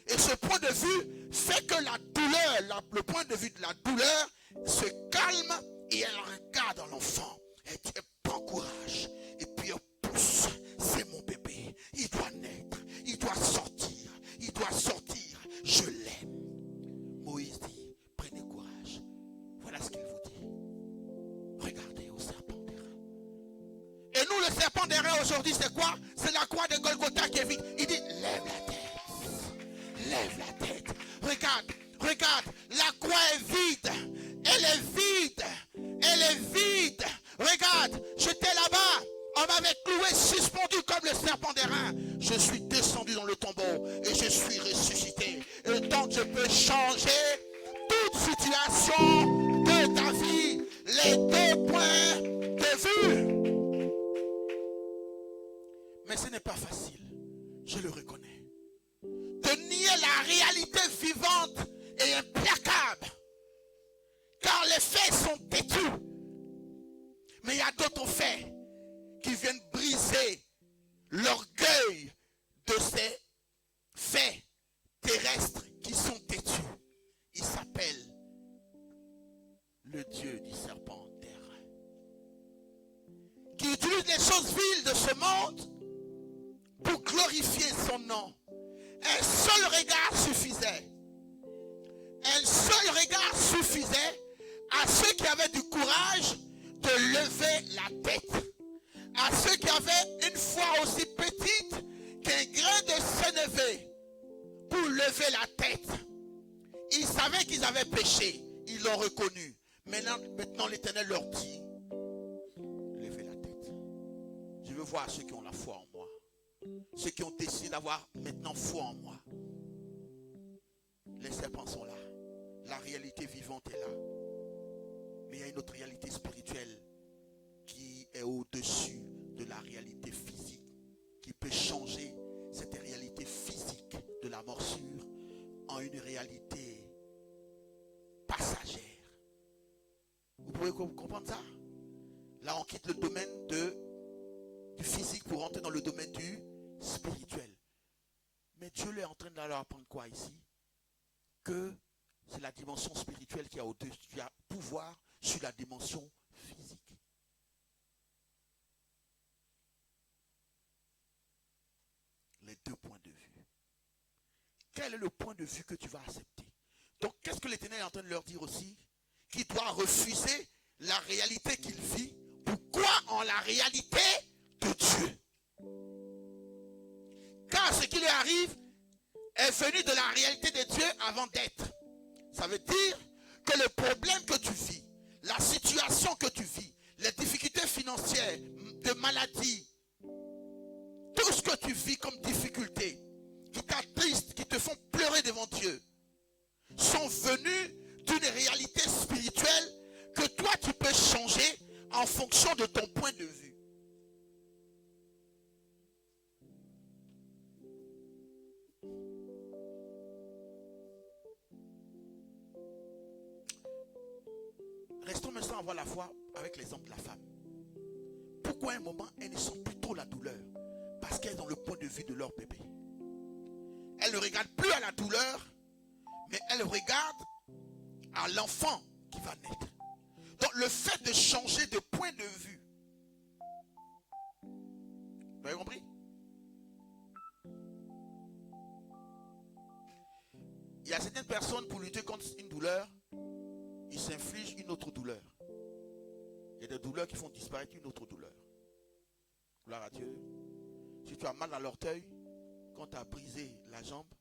Et ce point de vue fait que la douleur, le point de vue de la douleur se calme et elle regarde dans l'enfant. Elle dit, prends courage. Et puis elle pousse. C'est mon bébé. Il doit naître. Il doit sortir. Il doit sortir. Je l'aime. Moïse dit, prenez courage. Voilà ce qu'il vous dit. Regardez au serpent des reins. Et nous, le serpent des reins aujourd'hui, c'est quoi? C'est la croix de Golgotha qui est vide. Il dit, lève la tête. Lève la tête. Regarde, regarde. La croix est vide. Elle est vide. Elle est vide. Regarde, j'étais là-bas. On m'avait cloué, suspendu comme le serpent des reins. Je suis descendu dans le tombeau et je suis ressuscité. Et donc je peux changer toute situation de ta vie. Les deux points de vue. Mais ce n'est pas facile. Je le reconnais. De nier la réalité vivante et implacable. Car les faits sont têtus. Mais il y a d'autres faits qui viennent briser l'orgueil de ces faits terrestres qui sont têtus. Il s'appelle le Dieu du serpent des reins. Qui utilise les choses viles de ce monde pour glorifier son nom. Un seul regard suffisait. Un seul regard suffisait à ceux qui avaient du courage de lever la tête. À ceux qui avaient une foi aussi petite qu'un grain de sénévé pour lever la tête. Ils savaient qu'ils avaient péché. Ils l'ont reconnu. Maintenant l'Éternel leur dit, levez la tête. Je veux voir ceux qui ont la foi en moi. Ceux qui ont décidé d'avoir maintenant foi en moi. Les serpents sont là. La réalité vivante est là. Mais il y a une autre réalité spirituelle qui est au-dessus de la réalité physique, qui peut changer cette réalité physique de la morsure en une réalité passagère. Vous pouvez comprendre ça? Là, on quitte le domaine du physique pour rentrer dans le domaine du spirituel. Mais Dieu est en train de leur apprendre quoi ici? Que c'est la dimension spirituelle qui a au-dessus, qui a pouvoir sur la dimension physique. Les deux points de vue. Quel est le point de vue que tu vas accepter? Donc, qu'est-ce que l'Éternel est en train de leur dire aussi? Qu'il doit refuser la réalité qu'il vit pour croire en la réalité de Dieu. Car ce qui lui arrive est venu de la réalité de Dieu avant d'être. Ça veut dire que le problème que tu vis, la situation que tu vis, les difficultés financières, de maladie, tout ce que tu vis comme difficulté, qui t'attristent, qui te font pleurer devant Dieu, sont venus d'une réalité spirituelle que toi tu peux changer en fonction de ton point de vue. Restons maintenant à voir la foi avec l'exemple de la femme. Pourquoi à un moment elles ne sentent plus trop la douleur? Parce qu'elles ont le point de vue de leur bébé. Elles ne regardent plus à la douleur, mais elles regardent à l'enfant qui va naître. Donc le fait de changer de point de vue. Vous avez compris? Il y a certaines personnes, pour lutter contre une douleur, ils s'infligent une autre douleur. Il y a des douleurs qui font disparaître une autre douleur. Gloire à Dieu. Si tu as mal à l'orteil, quand tu as brisé la jambe,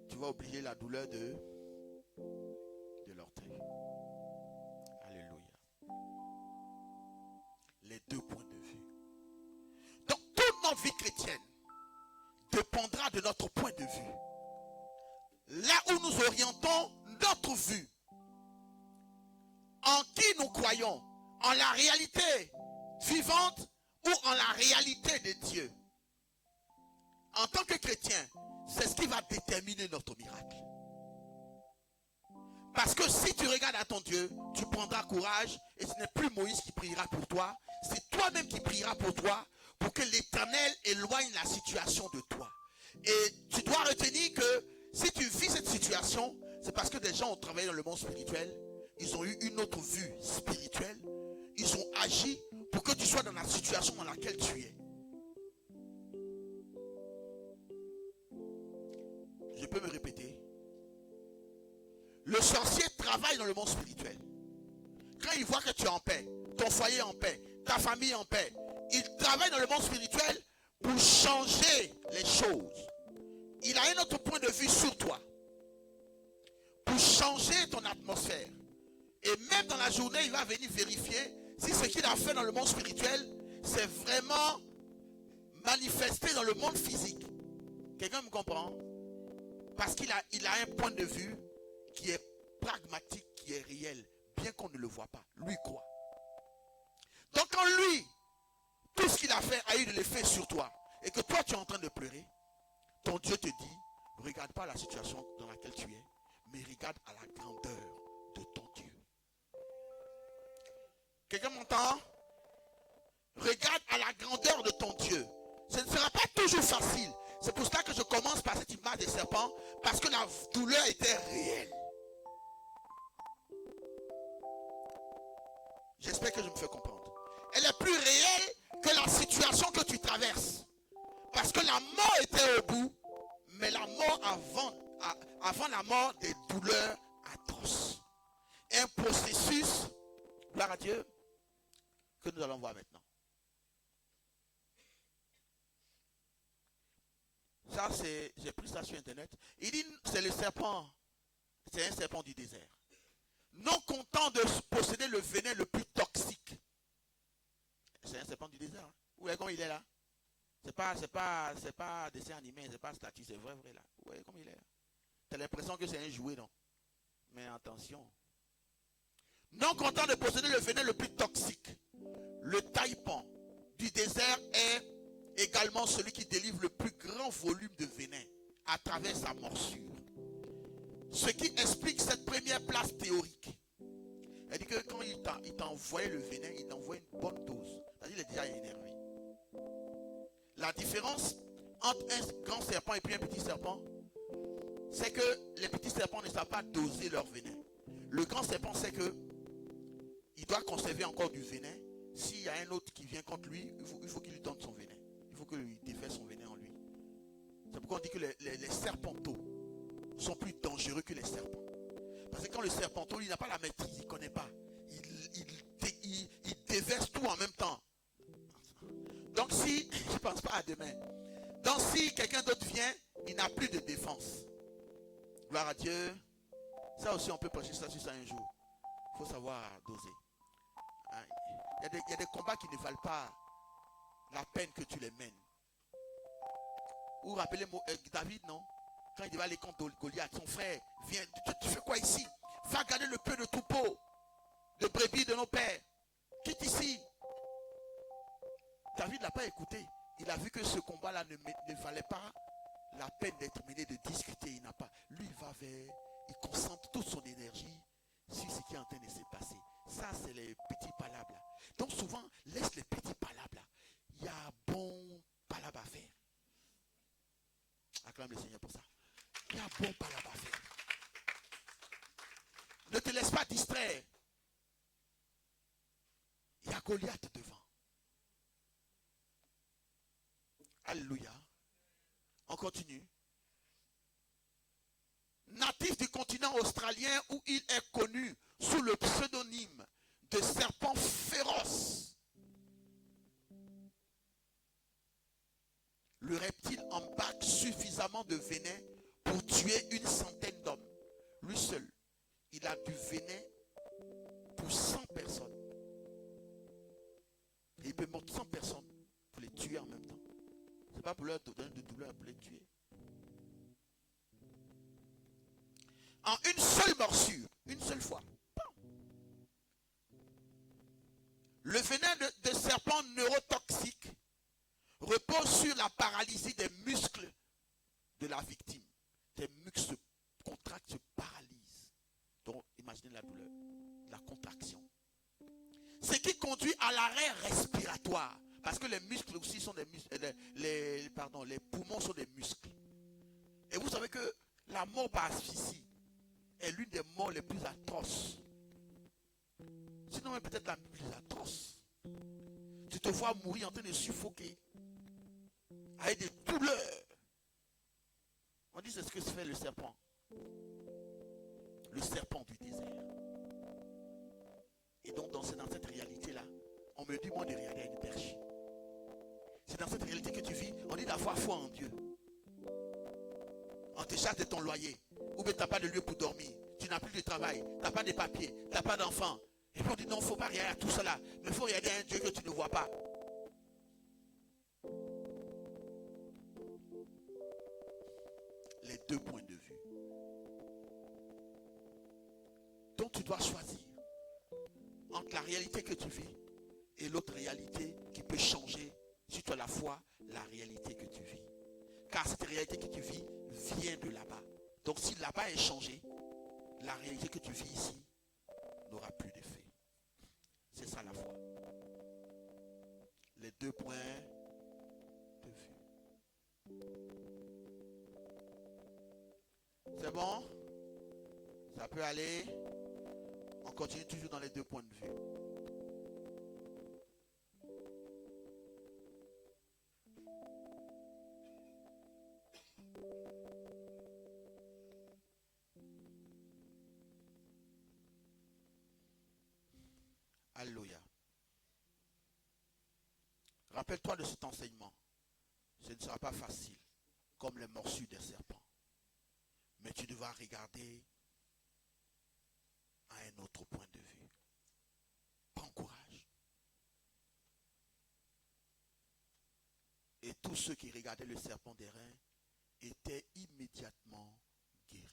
tu vas oublier la douleur de l'orteil. Alléluia. Les deux points de vue. Donc, toute notre vie chrétienne dépendra de notre point de vue. Là où nous orientons notre vue, en qui nous croyons, en la réalité vivante ou en la réalité de Dieu. En tant que chrétien, c'est ce qui va déterminer notre miracle. Parce que si tu regardes à ton Dieu, tu prendras courage et ce n'est plus Moïse qui priera pour toi, c'est toi-même qui prieras pour toi pour que l'Éternel éloigne la situation de toi. Et tu dois retenir que si tu vis cette situation, c'est parce que des gens ont travaillé dans le monde spirituel, ils ont eu une autre vue spirituelle, ils ont agi pour que tu sois dans la situation dans laquelle tu es. Je peux me répéter. Le sorcier travaille dans le monde spirituel. Quand il voit que tu es en paix, ton foyer est en paix, ta famille est en paix, il travaille dans le monde spirituel pour changer les choses. Il a un autre point de vue sur toi. Pour changer ton atmosphère. Et même dans la journée, il va venir vérifier si ce qu'il a fait dans le monde spirituel, c'est vraiment manifesté dans le monde physique. Quelqu'un me comprend? Parce qu'il a un point de vue qui est pragmatique, qui est réel, bien qu'on ne le voit pas. Lui croit. Donc quand lui, tout ce qu'il a fait a eu de l'effet sur toi, et que toi tu es en train de pleurer, ton Dieu te dit, regarde pas la situation dans laquelle tu es, mais regarde à la grandeur de ton Dieu. Quelqu'un m'entend? Regarde à la grandeur de ton Dieu. Ce ne sera pas toujours facile. C'est pour cela que je commence par cette image des serpents, parce que la douleur était réelle. J'espère que je me fais comprendre. Elle est plus réelle que la situation que tu traverses. Parce que la mort était au bout, mais la mort avant la mort, des douleurs atroces. Un processus, gloire à Dieu, que nous allons voir maintenant. Ça, j'ai pris ça sur internet. Il dit, c'est le serpent. C'est un serpent du désert. Non content de posséder le venin le plus toxique. C'est un serpent du désert. Hein. Vous voyez comment il est là? C'est pas dessin animé, c'est pas statue, c'est vrai là. Vous voyez comment il est là? T'as l'impression que c'est un jouet, non? Mais attention. Non content de posséder le venin le plus toxique. Le taipan du désert est également celui qui délivre le plus grand volume de venin à travers sa morsure. Ce qui explique cette première place théorique. Elle dit que quand il t'a envoyé le venin, il t'envoie une bonne dose. C'est-à-dire qu'il est déjà énervé. La différence entre un grand serpent et puis un petit serpent, c'est que les petits serpents ne savent pas doser leur venin. Le grand serpent sait que il doit conserver encore du venin. S'il y a un autre qui vient contre lui, il faut qu'il lui donne son venin. Il faut qu'il défasse son venin en lui. C'est pourquoi on dit que les serpenteaux sont plus dangereux que les serpents. Parce que quand le serpenteau, il n'a pas la maîtrise, il ne connaît pas. Il déverse tout en même temps. Donc si, je ne pense pas à demain. Donc si quelqu'un d'autre vient, il n'a plus de défense. Gloire à Dieu. Ça aussi, on peut prêcher ça sur ça un jour. Il faut savoir doser. Il y a des combats qui ne valent pas la peine que tu les mènes. Vous vous rappelez David, non? Quand il devait aller contre Goliath, son frère vient, tu fais quoi ici? Va garder le peu de troupeau, de brebis de nos pères. Quitte ici. David n'a pas écouté. Il a vu que ce combat-là ne valait pas la peine d'être mené, de discuter. Il n'a pas. Lui, il va vers, il concentre toute son énergie sur ce qui est en train de se passer. Ça, c'est les petits palabres là. Donc souvent, laisse les petits palabres là. Il y a bon palabre à faire. Acclame le Seigneur pour ça. Il y a bon palabre à faire. Ne te laisse pas distraire. Il y a Goliath devant. Alléluia. On continue. Natif du continent australien où il est connu sous le pseudonyme de serpent féroce. Le reptile embarque suffisamment de venin pour tuer une centaine d'hommes. Lui seul, il a du venin pour 100 personnes. Et il peut mordre 100 personnes pour les tuer en même temps. Ce n'est pas pour leur donner de douleur, pour les tuer. En une seule morsure, une seule fois. Le venin de serpent neurotoxique repose sur la paralysie des muscles de la victime. Tes muscles se contractent, se paralysent. Donc, imaginez la douleur, la contraction. Ce qui conduit à l'arrêt respiratoire. Parce que les muscles aussi sont des muscles. Les poumons sont des muscles. Et vous savez que la mort par asphyxie est l'une des morts les plus atroces. Sinon, peut-être la plus atroce. Tu te vois mourir en train de suffoquer. Avec des douleurs. On dit c'est ce que se fait le serpent. Le serpent du désert. Et donc, dans cette réalité-là, on me dit moi de regarder à une perche. C'est dans cette réalité que tu vis. On dit d'avoir foi en Dieu. On te charge de ton loyer. Ou bien tu n'as pas de lieu pour dormir. Tu n'as plus de travail. Tu n'as pas de papiers. Tu n'as pas d'enfants. Et puis on dit non, il ne faut pas regarder à tout cela. Mais il faut regarder à un Dieu que tu ne vois pas. Les deux points de vue. Donc tu dois choisir entre la réalité que tu vis et l'autre réalité qui peut changer surtout à la fois la réalité que tu vis. Car cette réalité que tu vis vient de là-bas. Donc si là-bas est changé, la réalité que tu vis ici n'aura plus d'effet. C'est ça la foi. Les deux points de vue. C'est bon? Ça peut aller? On continue toujours dans les deux points de vue. Alléluia. Rappelle-toi de cet enseignement. Ce ne sera pas facile, comme les morsures des serpents. Mais tu devras regarder à un autre point de vue. Prends courage. Et tous ceux qui regardaient le serpent des reins étaient immédiatement guéris.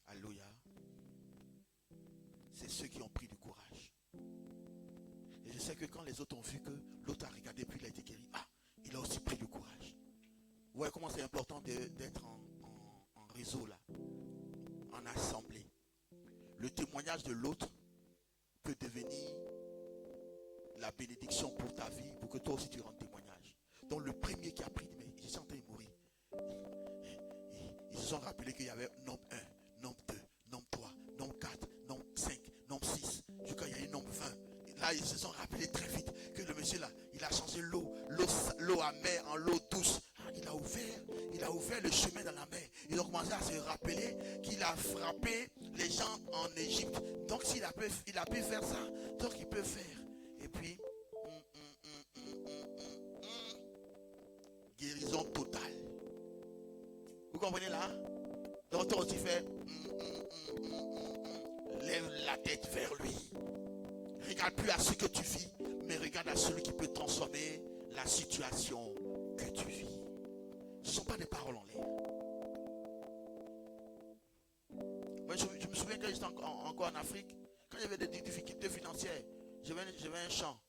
Alléluia. C'est ceux qui ont pris du courage. Et je sais que quand les autres ont vu que l'autre a regardé puis il a été guéri, il a aussi pris du courage. Vous voyez comment c'est important d'être en réseau là, en assemblée. Le témoignage de l'autre peut devenir que toi aussi tu rendes témoignage. Donc le premier qui a pris, mais il est en train de mourir. Ils se sont rappelés qu'il y avait nombre 1, nombre 2, nombre 3, nombre 4, nombre 5, nombre 6, jusqu'à il y a eu nombre 20. Et là, ils se sont rappelés très vite que le monsieur là, il a changé l'eau amère en l'eau douce. Il a ouvert le chemin dans la mer. Ils ont commencé à se rappeler qu'il a frappé les gens en Égypte. Donc s'il a pu faire ça, donc il peut faire. Et puis, guérison totale. Vous comprenez là? Donc toi aussi fais, lève la tête vers lui. Regarde plus à ce que tu vis, mais regarde à celui qui peut transformer la situation que tu vis. Ce ne sont pas des paroles en l'air. Moi, je me souviens quand j'étais encore en Afrique, quand j'avais des difficultés financières, j'avais un chant.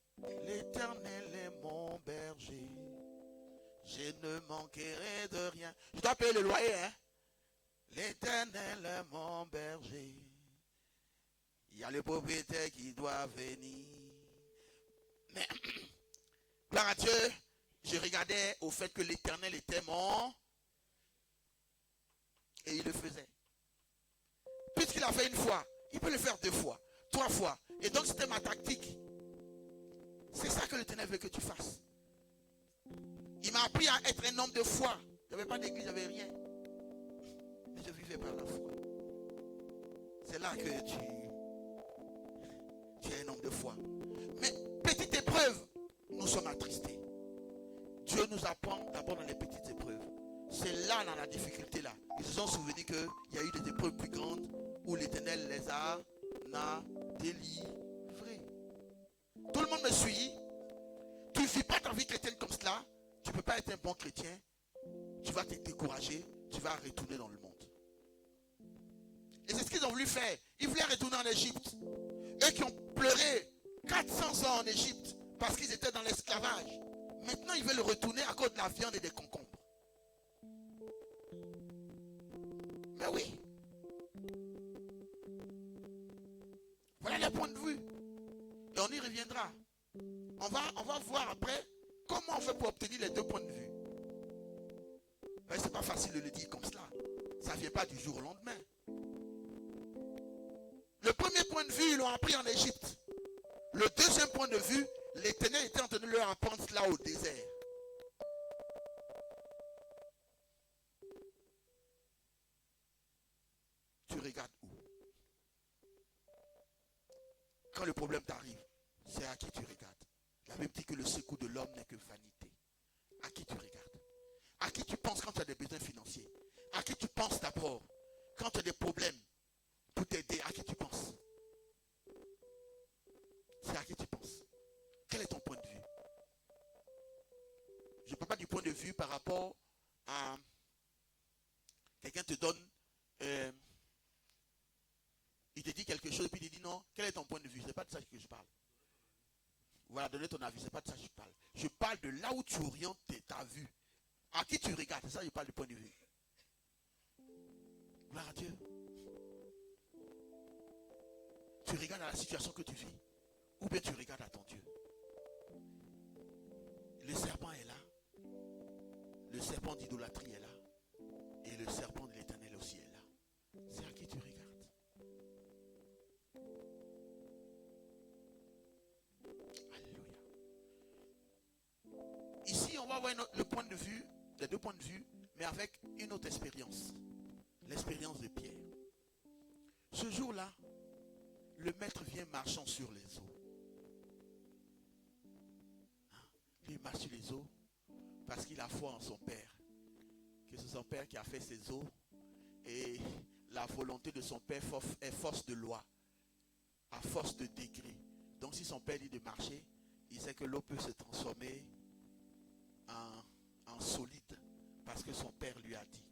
L'Éternel est mon berger, je ne manquerai de rien. Je dois payer le loyer, hein. L'Éternel est mon berger. Il y a le propriétaire qui doit venir. Mais, gloire à Dieu, je regardais au fait que l'Éternel était mon. Et il le faisait. Puisqu'il a fait une fois, il peut le faire 2 fois, 3 fois. Et donc c'était ma tactique. C'est ça que l'Éternel veut que tu fasses. Il m'a appris à être un homme de foi. Je n'avais pas d'église, je n'avais rien. Mais je vivais par la foi. C'est là que tu es un homme de foi. Mais petite épreuve, nous sommes attristés. Dieu nous apprend d'abord dans les petites épreuves. C'est là, dans la difficulté là. Ils se sont souvenus qu'il y a eu des épreuves plus grandes où l'Éternel les a délivrés. Tout le monde me suit. Tu ne vis pas ta vie chrétienne comme cela. Tu ne peux pas être un bon chrétien. Tu vas te décourager. Tu vas retourner dans le monde. Et c'est ce qu'ils ont voulu faire. Ils voulaient retourner en Égypte. Eux qui ont pleuré 400 ans en Égypte parce qu'ils étaient dans l'esclavage. Maintenant, ils veulent retourner à cause de la viande et des concombres. Mais oui. Voilà le point de vue. Et on y reviendra. On va voir après comment on fait pour obtenir les 2 points de vue. Mais c'est pas facile de le dire comme cela. Ça ne vient pas du jour au lendemain. Le premier point de vue, ils l'ont appris en Égypte. Le deuxième point de vue, l'Éternel était en train de leur apprendre cela au désert. Tu regardes où? Quand le problème t'arrive, c'est à qui tu regardes. La Bible dit que le secours de l'homme n'est que vanité. À qui tu regardes? À qui tu penses quand tu as des besoins financiers? À qui tu penses d'abord quand tu as des problèmes pour t'aider? À qui tu penses? C'est à qui tu penses? Quel est ton point de vue? Je ne parle pas du point de vue par rapport à quelqu'un te donne, il te dit quelque chose et puis il te dit non, quel est ton point de vue? Ce n'est pas de ça que je parle. Voilà, donner ton avis, ce n'est pas de ça que je parle. Je parle de là où tu orientes ta vue. À qui tu regardes? C'est ça que je parle du point de vue. Gloire à Dieu. Tu regardes à la situation que tu vis. Ou bien tu regardes à ton Dieu. Le serpent est là. Le serpent d'idolâtrie est là. Et le serpent de l'Éternel aussi est là. C'est à qui tu regardes. Alléluia. Ici, on va voir le point de vue, les 2 points de vue, mais avec une autre expérience. L'expérience de Pierre. Ce jour-là, le maître vient marchant sur les eaux. Il marche sur les eaux parce qu'il a foi en son père. Que c'est son père qui a fait ces eaux. Et la volonté de son père est force de loi. À force de degrés. Donc si son père dit de marcher, il sait que l'eau peut se transformer en solide. Parce que son père lui a dit.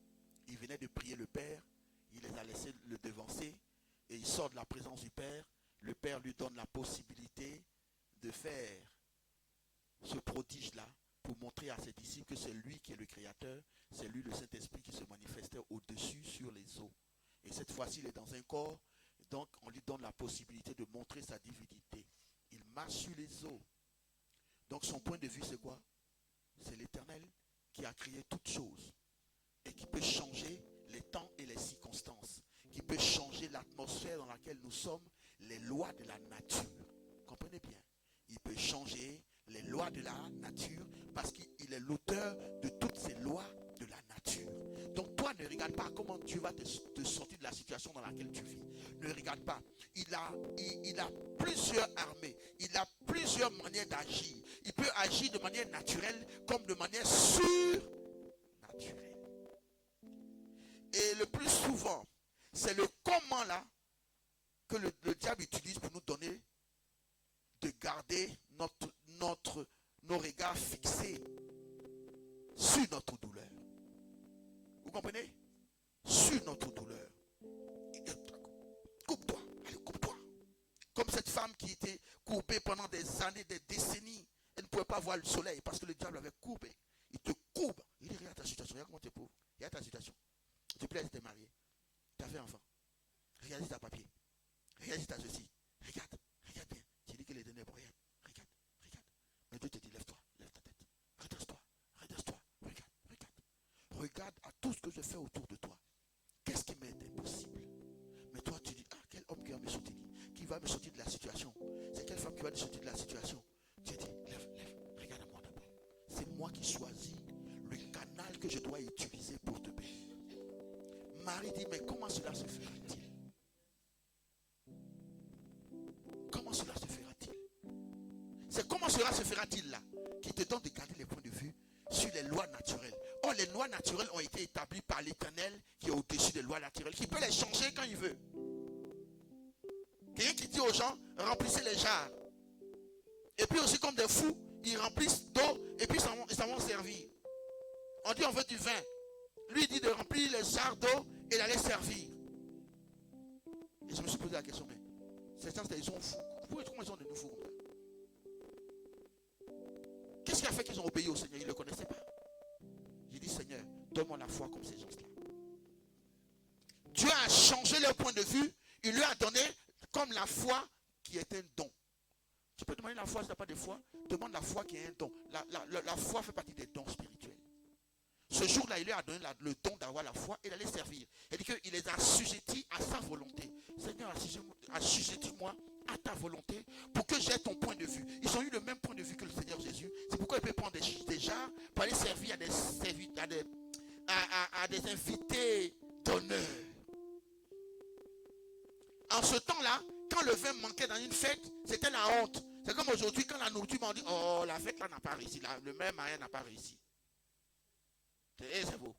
Il venait de prier le père. Il les a laissés le devancer. Et il sort de la présence du père. Le père lui donne la possibilité de faire ce prodige-là pour montrer à ses disciples que c'est lui qui est le créateur, c'est lui le Saint-Esprit qui se manifestait au-dessus sur les eaux. Et cette fois-ci, il est dans un corps, donc on lui donne la possibilité de montrer sa divinité. Il marche sur les eaux. Donc son point de vue, c'est quoi? C'est l'Éternel qui a créé toutes choses et qui peut changer les temps et les circonstances, qui peut changer l'atmosphère dans laquelle nous sommes, les lois de la nature. Comprenez bien. Il peut changer les lois de la nature parce qu'il est l'auteur de toutes ces lois de la nature. Donc toi, ne regarde pas comment Dieu va te sortir de la situation dans laquelle tu vis. Ne regarde pas. Il a plusieurs armées. Il a plusieurs manières d'agir. Il peut agir de manière naturelle comme de manière surnaturelle. Et le plus souvent, c'est le comment là que le diable utilise pour nous donner de garder nos regards fixés sur notre douleur. Vous comprenez? Sur notre douleur. Coupe-toi. Allez, coupe-toi. Comme cette femme qui était courbée pendant des années, des décennies. Elle ne pouvait pas voir le soleil parce que le diable avait courbé. Il te courbe. Il dit, regarde ta situation. Regarde comment tu es pauvre. Regarde ta situation. Tu plais, tu es marié. Tu as fait enfant. Regarde ta papier. Regarde si tu as ceci. Regarde bien. Tu dis que les données pour rien. Regarde. Mais Dieu te dit, lève-toi, lève ta tête. Redresse-toi. Regarde à tout ce que je fais autour de toi. Qu'est-ce qui m'est impossible? Mais toi, tu dis, quel homme qui va me sortir? Qui va me sortir de la situation? C'est quelle femme qui va me sortir de la situation? Tu dis, lève, regarde-moi d'abord. C'est moi qui choisis le canal que je dois utiliser pour te bénir. Marie dit, mais comment cela se fera-t-il? Comment cela se fera-t-il? C'est comment cela se fera-t-il là qui te donne de garder les points de vue sur les lois naturelles. Or, les lois naturelles ont été établies par l'Éternel qui est au-dessus des lois naturelles, qui peut les changer quand il veut. Quelqu'un qui dit aux gens, remplissez les jarres. Et puis aussi comme des fous, ils remplissent d'eau et puis ils s'en vont servir. On dit on veut du vin. Lui il dit de remplir les jarres d'eau et d'aller servir. Et je me suis posé la question, mais ces gens, ils sont fous. Comment ils sont devenus fous comme ça? Qu'est-ce qui a fait qu'ils ont obéi au Seigneur? Ils ne le connaissaient pas. J'ai dit, Seigneur, donne-moi la foi comme ces gens-là. Dieu a changé leur point de vue. Il lui a donné comme la foi qui est un don. Tu peux demander la foi si tu n'as pas de foi. Demande la foi qui est un don. La foi fait partie des dons spirituels. Ce jour-là, il lui a donné le don d'avoir la foi et d'aller servir. Il dit qu'il les a assujettis à sa volonté. Seigneur, assujettis-moi à ta volonté pour que j'aie ton point de vue. Ils ont eu le même point de vue que le Seigneur Jésus. C'est pourquoi il peut prendre des jarres pour aller servir à des invités d'honneur. En ce temps-là, quand le vin manquait dans une fête, c'était la honte. C'est comme aujourd'hui quand la nourriture m'a dit, oh, la fête là n'a pas réussi, le même mariage n'a pas réussi. C'est beau.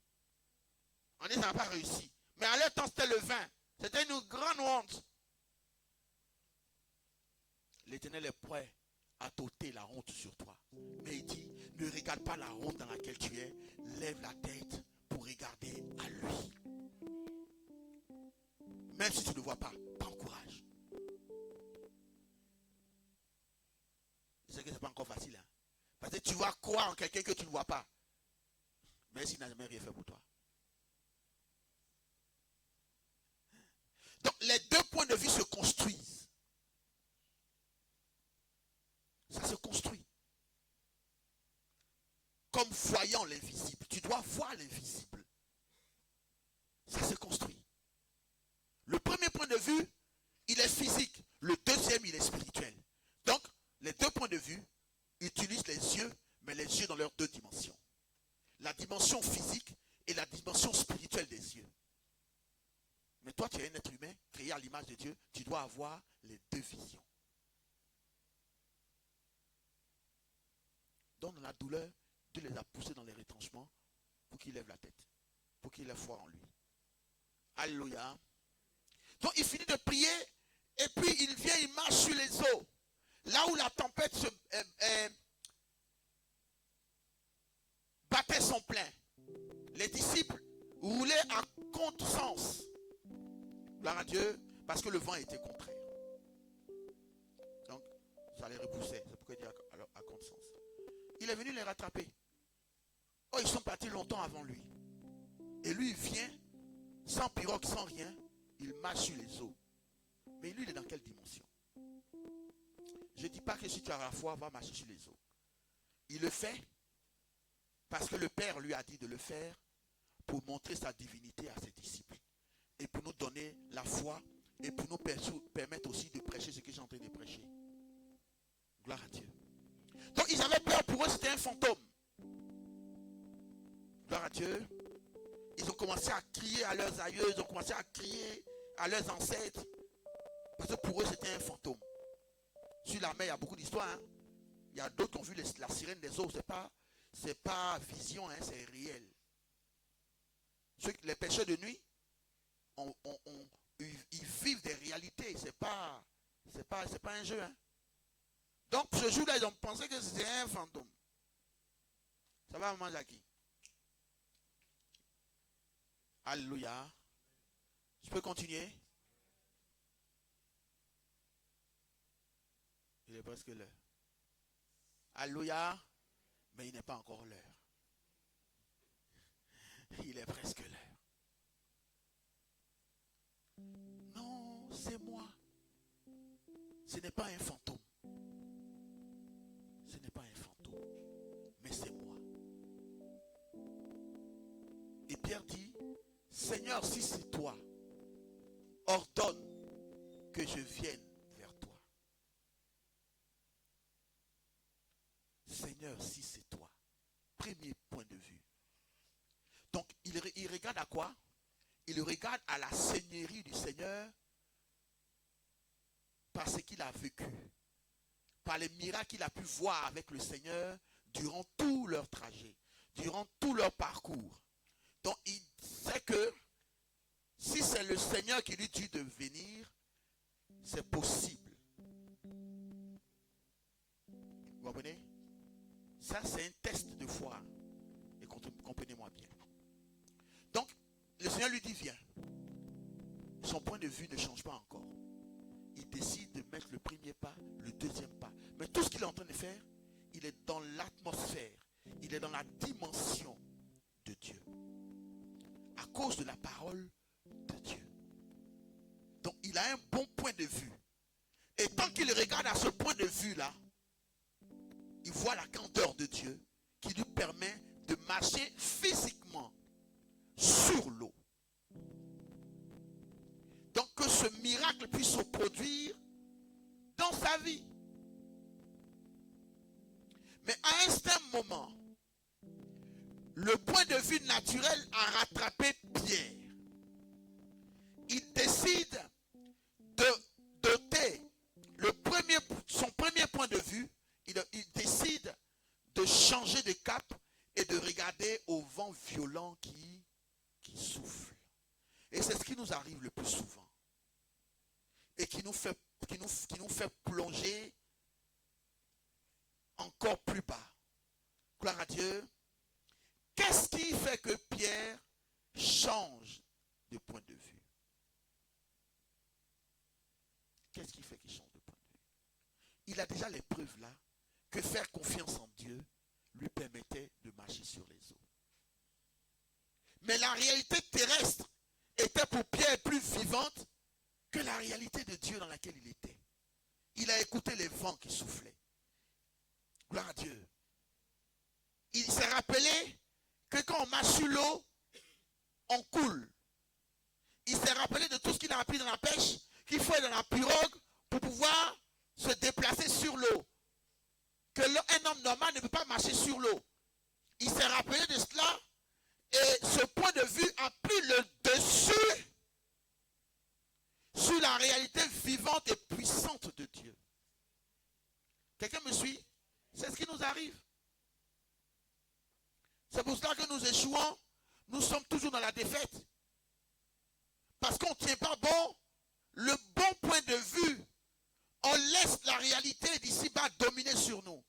On dit ça n'a pas réussi. Mais à leur temps, c'était le vin. C'était une grande honte. L'Éternel est prêt à t'ôter la honte sur toi. Mais il dit, ne regarde pas la honte dans laquelle tu es. Lève la tête pour regarder à lui. Même si tu ne le vois pas, prends courage. Je sais que ce n'est pas encore facile. Hein? Parce que tu vas croire en quelqu'un que tu ne vois pas. Mais s'il n'a jamais rien fait pour toi. Donc les deux points de vue se construisent. Ça se construit. Comme voyant l'invisible. Tu dois voir l'invisible. Ça se construit. Le premier point de vue, il est physique. Le deuxième, il est spirituel. Donc, les deux points de vue utilisent les yeux, mais les yeux dans leurs deux dimensions. La dimension physique et la dimension spirituelle des yeux. Mais toi, tu es un être humain créé à l'image de Dieu. Tu dois avoir les deux visions. Donc, dans la douleur, Dieu les a poussés dans les retranchements pour qu'ils lèvent la tête. Pour qu'ils aient foi en lui. Alléluia. Donc, il finit de prier et puis il vient, il marche sur les eaux. Là où la tempête battait son plein. Les disciples roulaient à contresens. Gloire à Dieu, parce que le vent était contraire. Donc, ça les repoussait. C'est pourquoi il dit à contresens. Il est venu les rattraper. Oh, ils sont partis longtemps avant lui. Et lui, il vient, sans pirogue, sans rien. Il marche sur les eaux. Mais lui, il est dans quelle dimension? Je ne dis pas que si tu as la foi, va marcher sur les eaux. Il le fait parce que le Père lui a dit de le faire pour montrer sa divinité à ses disciples et pour nous donner la foi et pour nous permettre aussi de prêcher ce que j'ai en train de prêcher. Gloire à Dieu. Donc ils avaient peur, pour eux c'était un fantôme. Gloire à Dieu. Ils ont commencé à crier à leurs aïeux, ils ont commencé à crier à leurs ancêtres. Parce que pour eux c'était un fantôme. Sur la mer il y a beaucoup d'histoires. Hein. Il y a d'autres qui ont vu la sirène des eaux. C'est pas vision, hein, c'est réel. Les pêcheurs de nuit, ils vivent des réalités. C'est pas un jeu. Hein. Donc ce jour-là, ils ont pensé que c'était un fantôme. Ça va, maman Jackie? Alléluia. Je peux continuer? Il est presque l'heure. Alléluia. Mais il n'est pas encore l'heure. Il est presque l'heure. Non, c'est moi. Ce n'est pas un fantôme. Ce n'est pas un fantôme. Mais c'est moi. Et Pierre dit, Seigneur, si c'est toi, ordonne que je vienne vers toi. Seigneur, si c'est toi. Premier point de vue. Donc, il regarde à quoi? Il regarde à la seigneurie du Seigneur par ce qu'il a vécu, par les miracles qu'il a pu voir avec le Seigneur durant tout leur trajet, durant tout leur parcours. Donc, il sait que si c'est le Seigneur qui lui dit de venir, c'est possible. Vous comprenez? Ça, c'est un test de foi. Et comprenez-moi bien. Donc, le Seigneur lui dit, viens. Son point de vue ne change pas encore. Il décide de mettre le premier pas, le deuxième pas. Mais tout ce qu'il est en train de faire, il est dans l'atmosphère. Il est dans la dimension de Dieu. À cause de la parole de Dieu. Donc, il a un bon point de vue. Et tant qu'il regarde à ce point de vue-là, il voit la grandeur de Dieu qui lui permet de marcher physiquement sur l'eau. Donc que ce miracle puisse se produire dans sa vie. Mais à un certain moment, le point de vue naturel a rattrapé Pierre. Il décide de doter son premier point de vue. Il décide de changer de cap et de regarder au vent violent qui souffle. Et c'est ce qui nous arrive le plus souvent. Et qui nous fait plonger encore plus bas. Gloire à Dieu. Qu'est-ce qui fait que Pierre change de point de vue? Qu'est-ce qui fait qu'il change de point de vue? Il a déjà les preuves là que faire confiance en Dieu lui permettait de marcher sur les eaux. Mais la réalité terrestre était pour Pierre plus vivante que la réalité de Dieu dans laquelle il était. Il a écouté les vents qui soufflaient. Gloire à Dieu. Il s'est rappelé que quand on marche sur l'eau, on coule. Il s'est rappelé de tout ce qu'il a appris dans la pêche, qu'il faut être dans la pirogue pour pouvoir se déplacer sur l'eau. Un homme normal ne peut pas marcher sur l'eau. Il s'est rappelé de cela et ce point de vue a pris le dessus sur la réalité vivante et puissante de Dieu. Quelqu'un me suit? C'est ce qui nous arrive. C'est pour cela que nous échouons. Nous sommes toujours dans la défaite. Parce qu'on ne tient pas bon le bon point de vue. On laisse la réalité d'ici-bas dominer sur nous.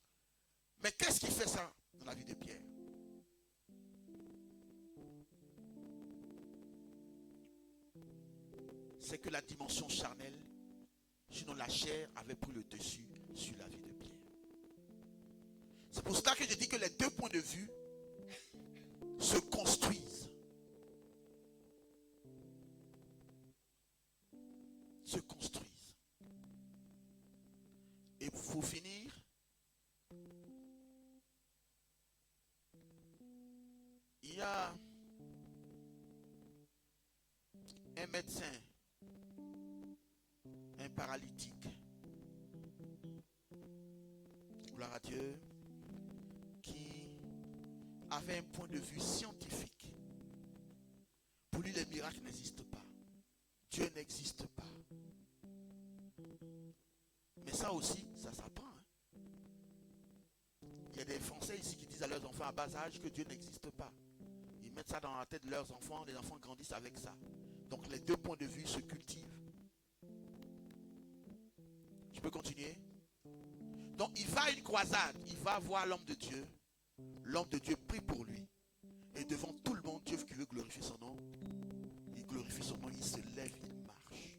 Mais qu'est-ce qui fait ça dans la vie de Pierre? C'est que la dimension charnelle, sinon la chair, avait pris le dessus sur la vie de Pierre. C'est pour cela que je dis que les deux points de vue se construisent. Se construisent. Et pour finir, Il y a un médecin, un paralytique, gloire à Dieu, qui avait un point de vue scientifique. Pour lui, les miracles n'existent pas. Dieu n'existe pas. Mais ça aussi, ça s'apprend. Hein? Il y a des Français ici qui disent à leurs enfants à bas âge que Dieu n'existe pas. Ils mettent ça dans la tête de leurs enfants, les enfants grandissent avec ça. Donc les deux points de vue se cultivent. Je peux continuer? Donc il va à une croisade, il va voir l'homme de Dieu. L'homme de Dieu prie pour lui. Et devant tout le monde, Dieu qui veut glorifier son nom, il glorifie son nom, il se lève, il marche.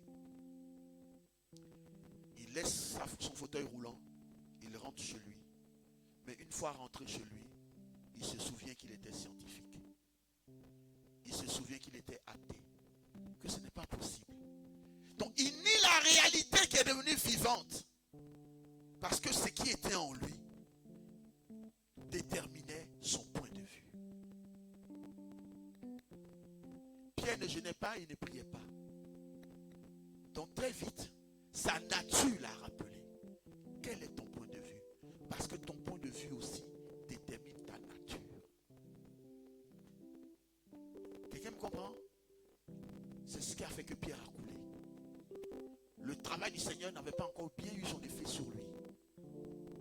Il laisse son fauteuil roulant, il rentre chez lui. Mais une fois rentré chez lui, il se souvient qu'il était scientifique. Il se souvient qu'il était athée. Que ce n'est pas possible. Donc il nie la réalité qui est devenue vivante. Parce que ce qui était en lui déterminait son point de vue. Pierre ne jeûnait pas, il ne priait pas. Donc très vite, sa nature l'a rappelé. Quel est ton point de vue? Parce que ton point de vue aussi détermine ta nature. Quelqu'un me comprend? C'est ce qui a fait que Pierre a coulé. Le travail du Seigneur n'avait pas encore bien eu son effet sur lui.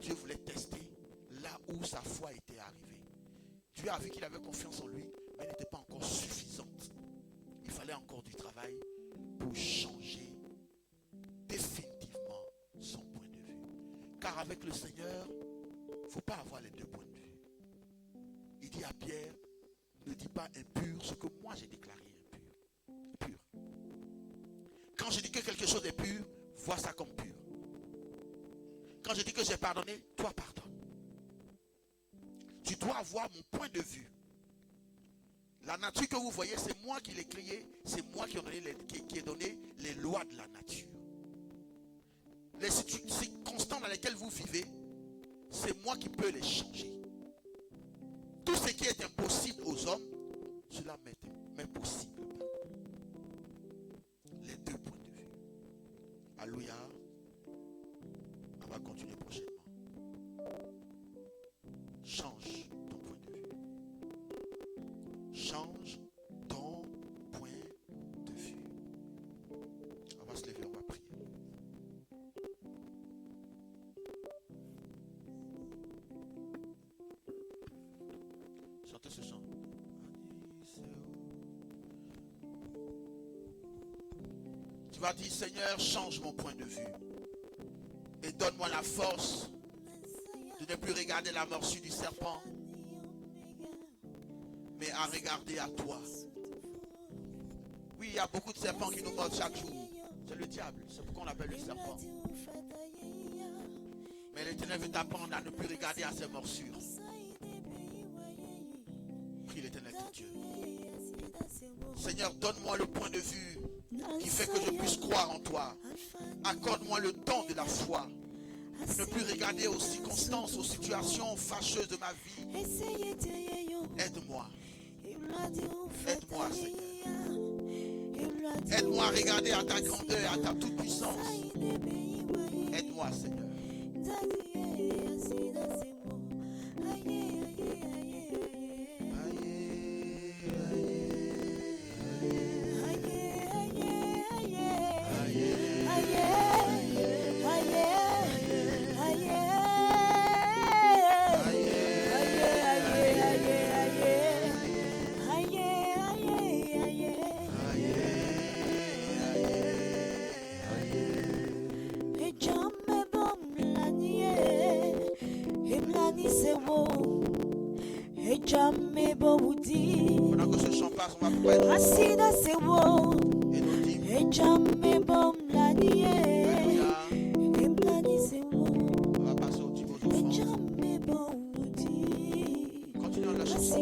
Dieu voulait tester là où sa foi était arrivée. Dieu a vu qu'il avait confiance en lui, mais elle n'était pas encore suffisante. Il fallait encore du travail pour changer définitivement son point de vue. Car avec le Seigneur, il ne faut pas avoir les deux points de vue. Il dit à Pierre, ne dis pas impur ce que moi j'ai déclaré impur. Pur. Quand je dis que quelque chose est pur, vois ça comme pur. Quand je dis que j'ai pardonné, toi pardonne. Tu dois avoir mon point de vue. La nature que vous voyez, c'est moi qui l'ai créée, c'est moi qui ai donné les lois de la nature. Les circonstances dans lesquelles vous vivez, c'est moi qui peux les changer. Tout ce qui est impossible aux hommes, cela m'est possible. Les deux points de vue. Alléluia. On va continuer prochainement. Change ton point de vue. Change ton point de vue. On va se lever, on va prier. Chantez ce chant. Tu vas dire, Seigneur, change mon point de vue. Et donne-moi la force de ne plus regarder la morsure du serpent, mais à regarder à toi. Oui, il y a beaucoup de serpents qui nous mordent chaque jour. C'est le diable, c'est pourquoi on l'appelle le serpent. Mais l'Éternel veut t'apprendre à ne plus regarder à ses morsures. Prie l'Éternel ton Dieu. Seigneur, donne-moi le point de vue qui fait que je puisse croire en toi. Accorde-moi le don de la foi. Ne plus regarder aux circonstances, aux situations fâcheuses de ma vie. Aide-moi. Aide-moi, Seigneur. Aide-moi à regarder à ta grandeur et à ta toute-puissance. Aide-moi, Seigneur. Pendant que ce chant passe, on va pouvoir être et nous dire, on va passer au niveau d'offrande. Continuons la chanson.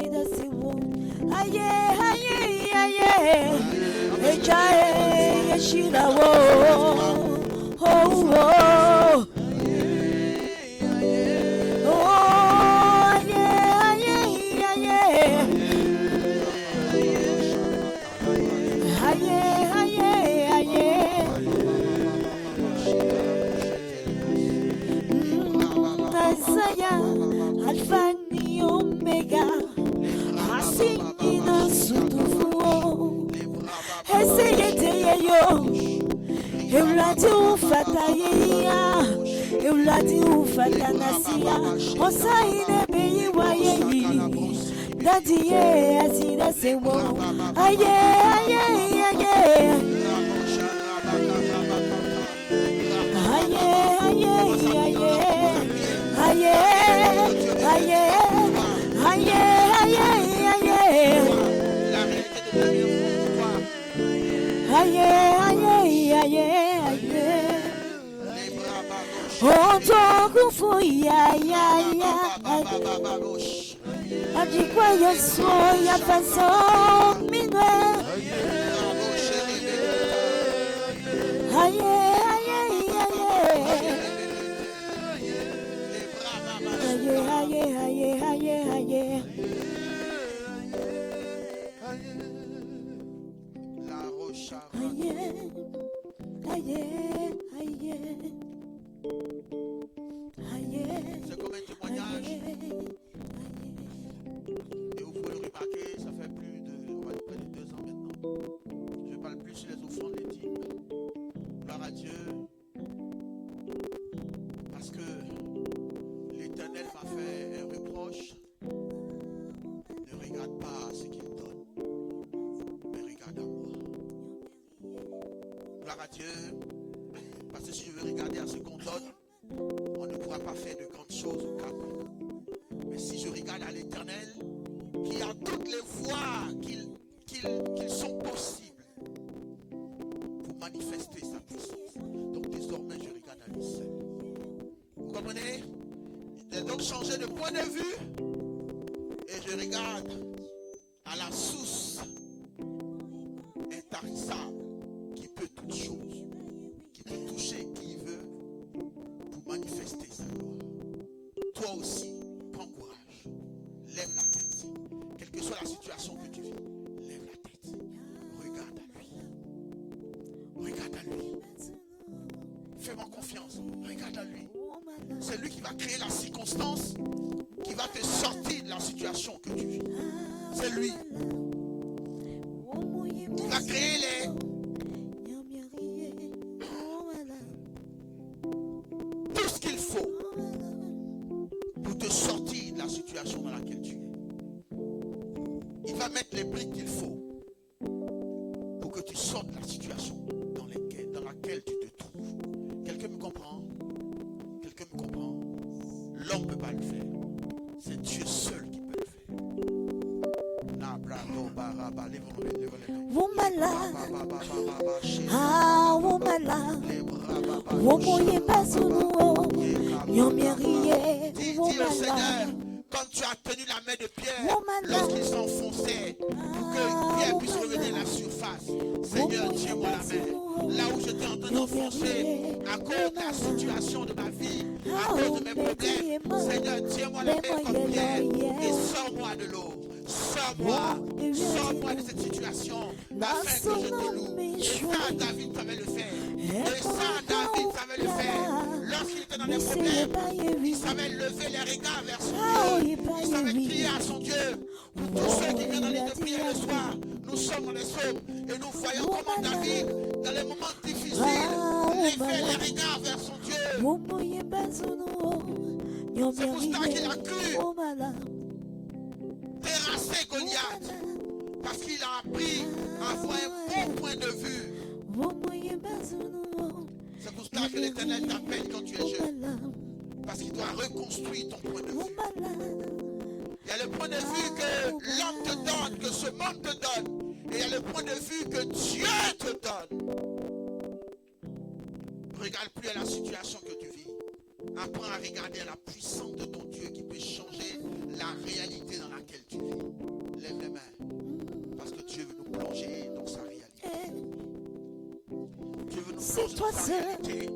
Euladi ufatayeya, euladi ufatanasia, osaine beyi wayeyi, dadiye asida sewo, aye aye aye, aye aye aye, aye aye aye aye aye. Aye, aye, aye, aye. Oh, toku fu ya, ya, ya. Adikwa yeso ya faso minwe. Aye, aye, aye. Aye, aye, aye, aye, aye. Aye, aye, aye, aye. C'est comme un témoignage. Et vous pouvez le remarquer, ça fait plus de, on va dire près de 2 ans maintenant. Je ne parle plus sur les offrandes, les dîmes. Gloire à Dieu. Parce que l'Éternel m'a fait un reproche. Ne regarde pas ce qu'il donne, mais regarde à moi. Gloire à Dieu. Parce que si je veux regarder à ce qu'on donne, on ne pourra pas faire de grandes choses au Cap. Mais si je regarde à l'Éternel, qui a toutes les voies qu'ils sont possibles pour manifester sa puissance. Donc désormais, je regarde à lui seul. Vous comprenez? J'ai donc changé de point de vue et je regarde à la source intarissable qui peut toutes choses, qui peut toucher qui il veut pour manifester sa gloire. Toi aussi, prends courage, lève la tête, quelle que soit la situation que tu vis, lève la tête, regarde à lui, fais-moi confiance, regarde à lui. C'est lui qui va créer la circonstance qui va te sortir de la situation que tu vis. C'est lui. Il va créer tout ce qu'il faut pour te sortir de la situation dans laquelle tu es. Il va mettre les briques qu'il faut pour que tu sortes de la situation dans laquelle tu te trouves. Quelqu'un me comprend? Quelqu'un me comprend? L'homme ne peut pas le faire. C'est Dieu seul qui peut le faire. Womala, ah womala, womoye basunuo, nyomierie, Dis au Seigneur, comme tu as tenu la main de Pierre lorsqu'il s'enfonçait pour que Pierre puisse revenir à la surface. Seigneur, tiens-moi la main. Là où j'étais en train d'enfoncer à cause de la situation de ma vie, à cause de mes problèmes. Seigneur, tiens-moi la main comme Pierre et sors-moi de l'eau. Sors-moi de cette situation afin que je te loue. Et ça, David savait le faire. Lorsqu'il était dans des problèmes, il savait lever les regards vers son Dieu. Il savait crier à son Dieu. Pour tous ceux qui viennent dans l'île de prière le soir, nous sommes dans les psaumes et nous voyons comment David, dans les moments difficiles, levait les regards vers son Dieu. C'est pour ça qu'il a cru terrasser Goliath, parce qu'il a appris à avoir un bon point de vue. C'est pour ça que l'Éternel t'appelle quand tu es jeune, parce qu'il doit reconstruire ton point de vue. Il y a le point de vue que l'homme te donne, que ce monde te donne, et il y a le point de vue que Dieu te donne. Ne regarde plus à la situation que tu vis. Apprends à regarder à la puissance de ton Dieu qui peut changer la réalité dans laquelle tu vis. Lève les mains. Parce que Dieu veut nous plonger dans sa réalité. Dieu veut nous plonger dans sa réalité.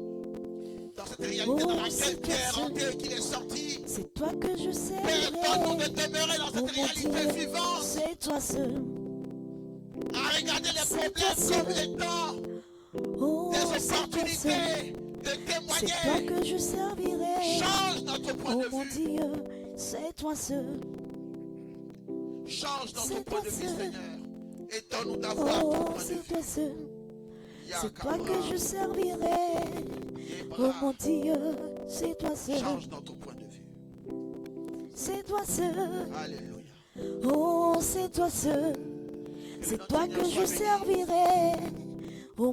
Dans cette réalité dans laquelle Pierre est rentré, qu'il est sorti. C'est toi que je sais. Père, donne-nous de demeurer dans cette réalité vivante. C'est toi seul. À regarder les problèmes comme étant des opportunités de témoigner. C'est toi que je servirai. Change notre point de mon vue. Dieu, c'est toi seul. Change notre point de vue, Seigneur. Et donne-nous d'avoir ton point de vue. C'est toi que je servirai. Oh mon Dieu, c'est toi seul. Change dans ton point de vue. C'est toi seul. Alléluia. Oh, c'est toi seul. C'est toi que je servirai. Oh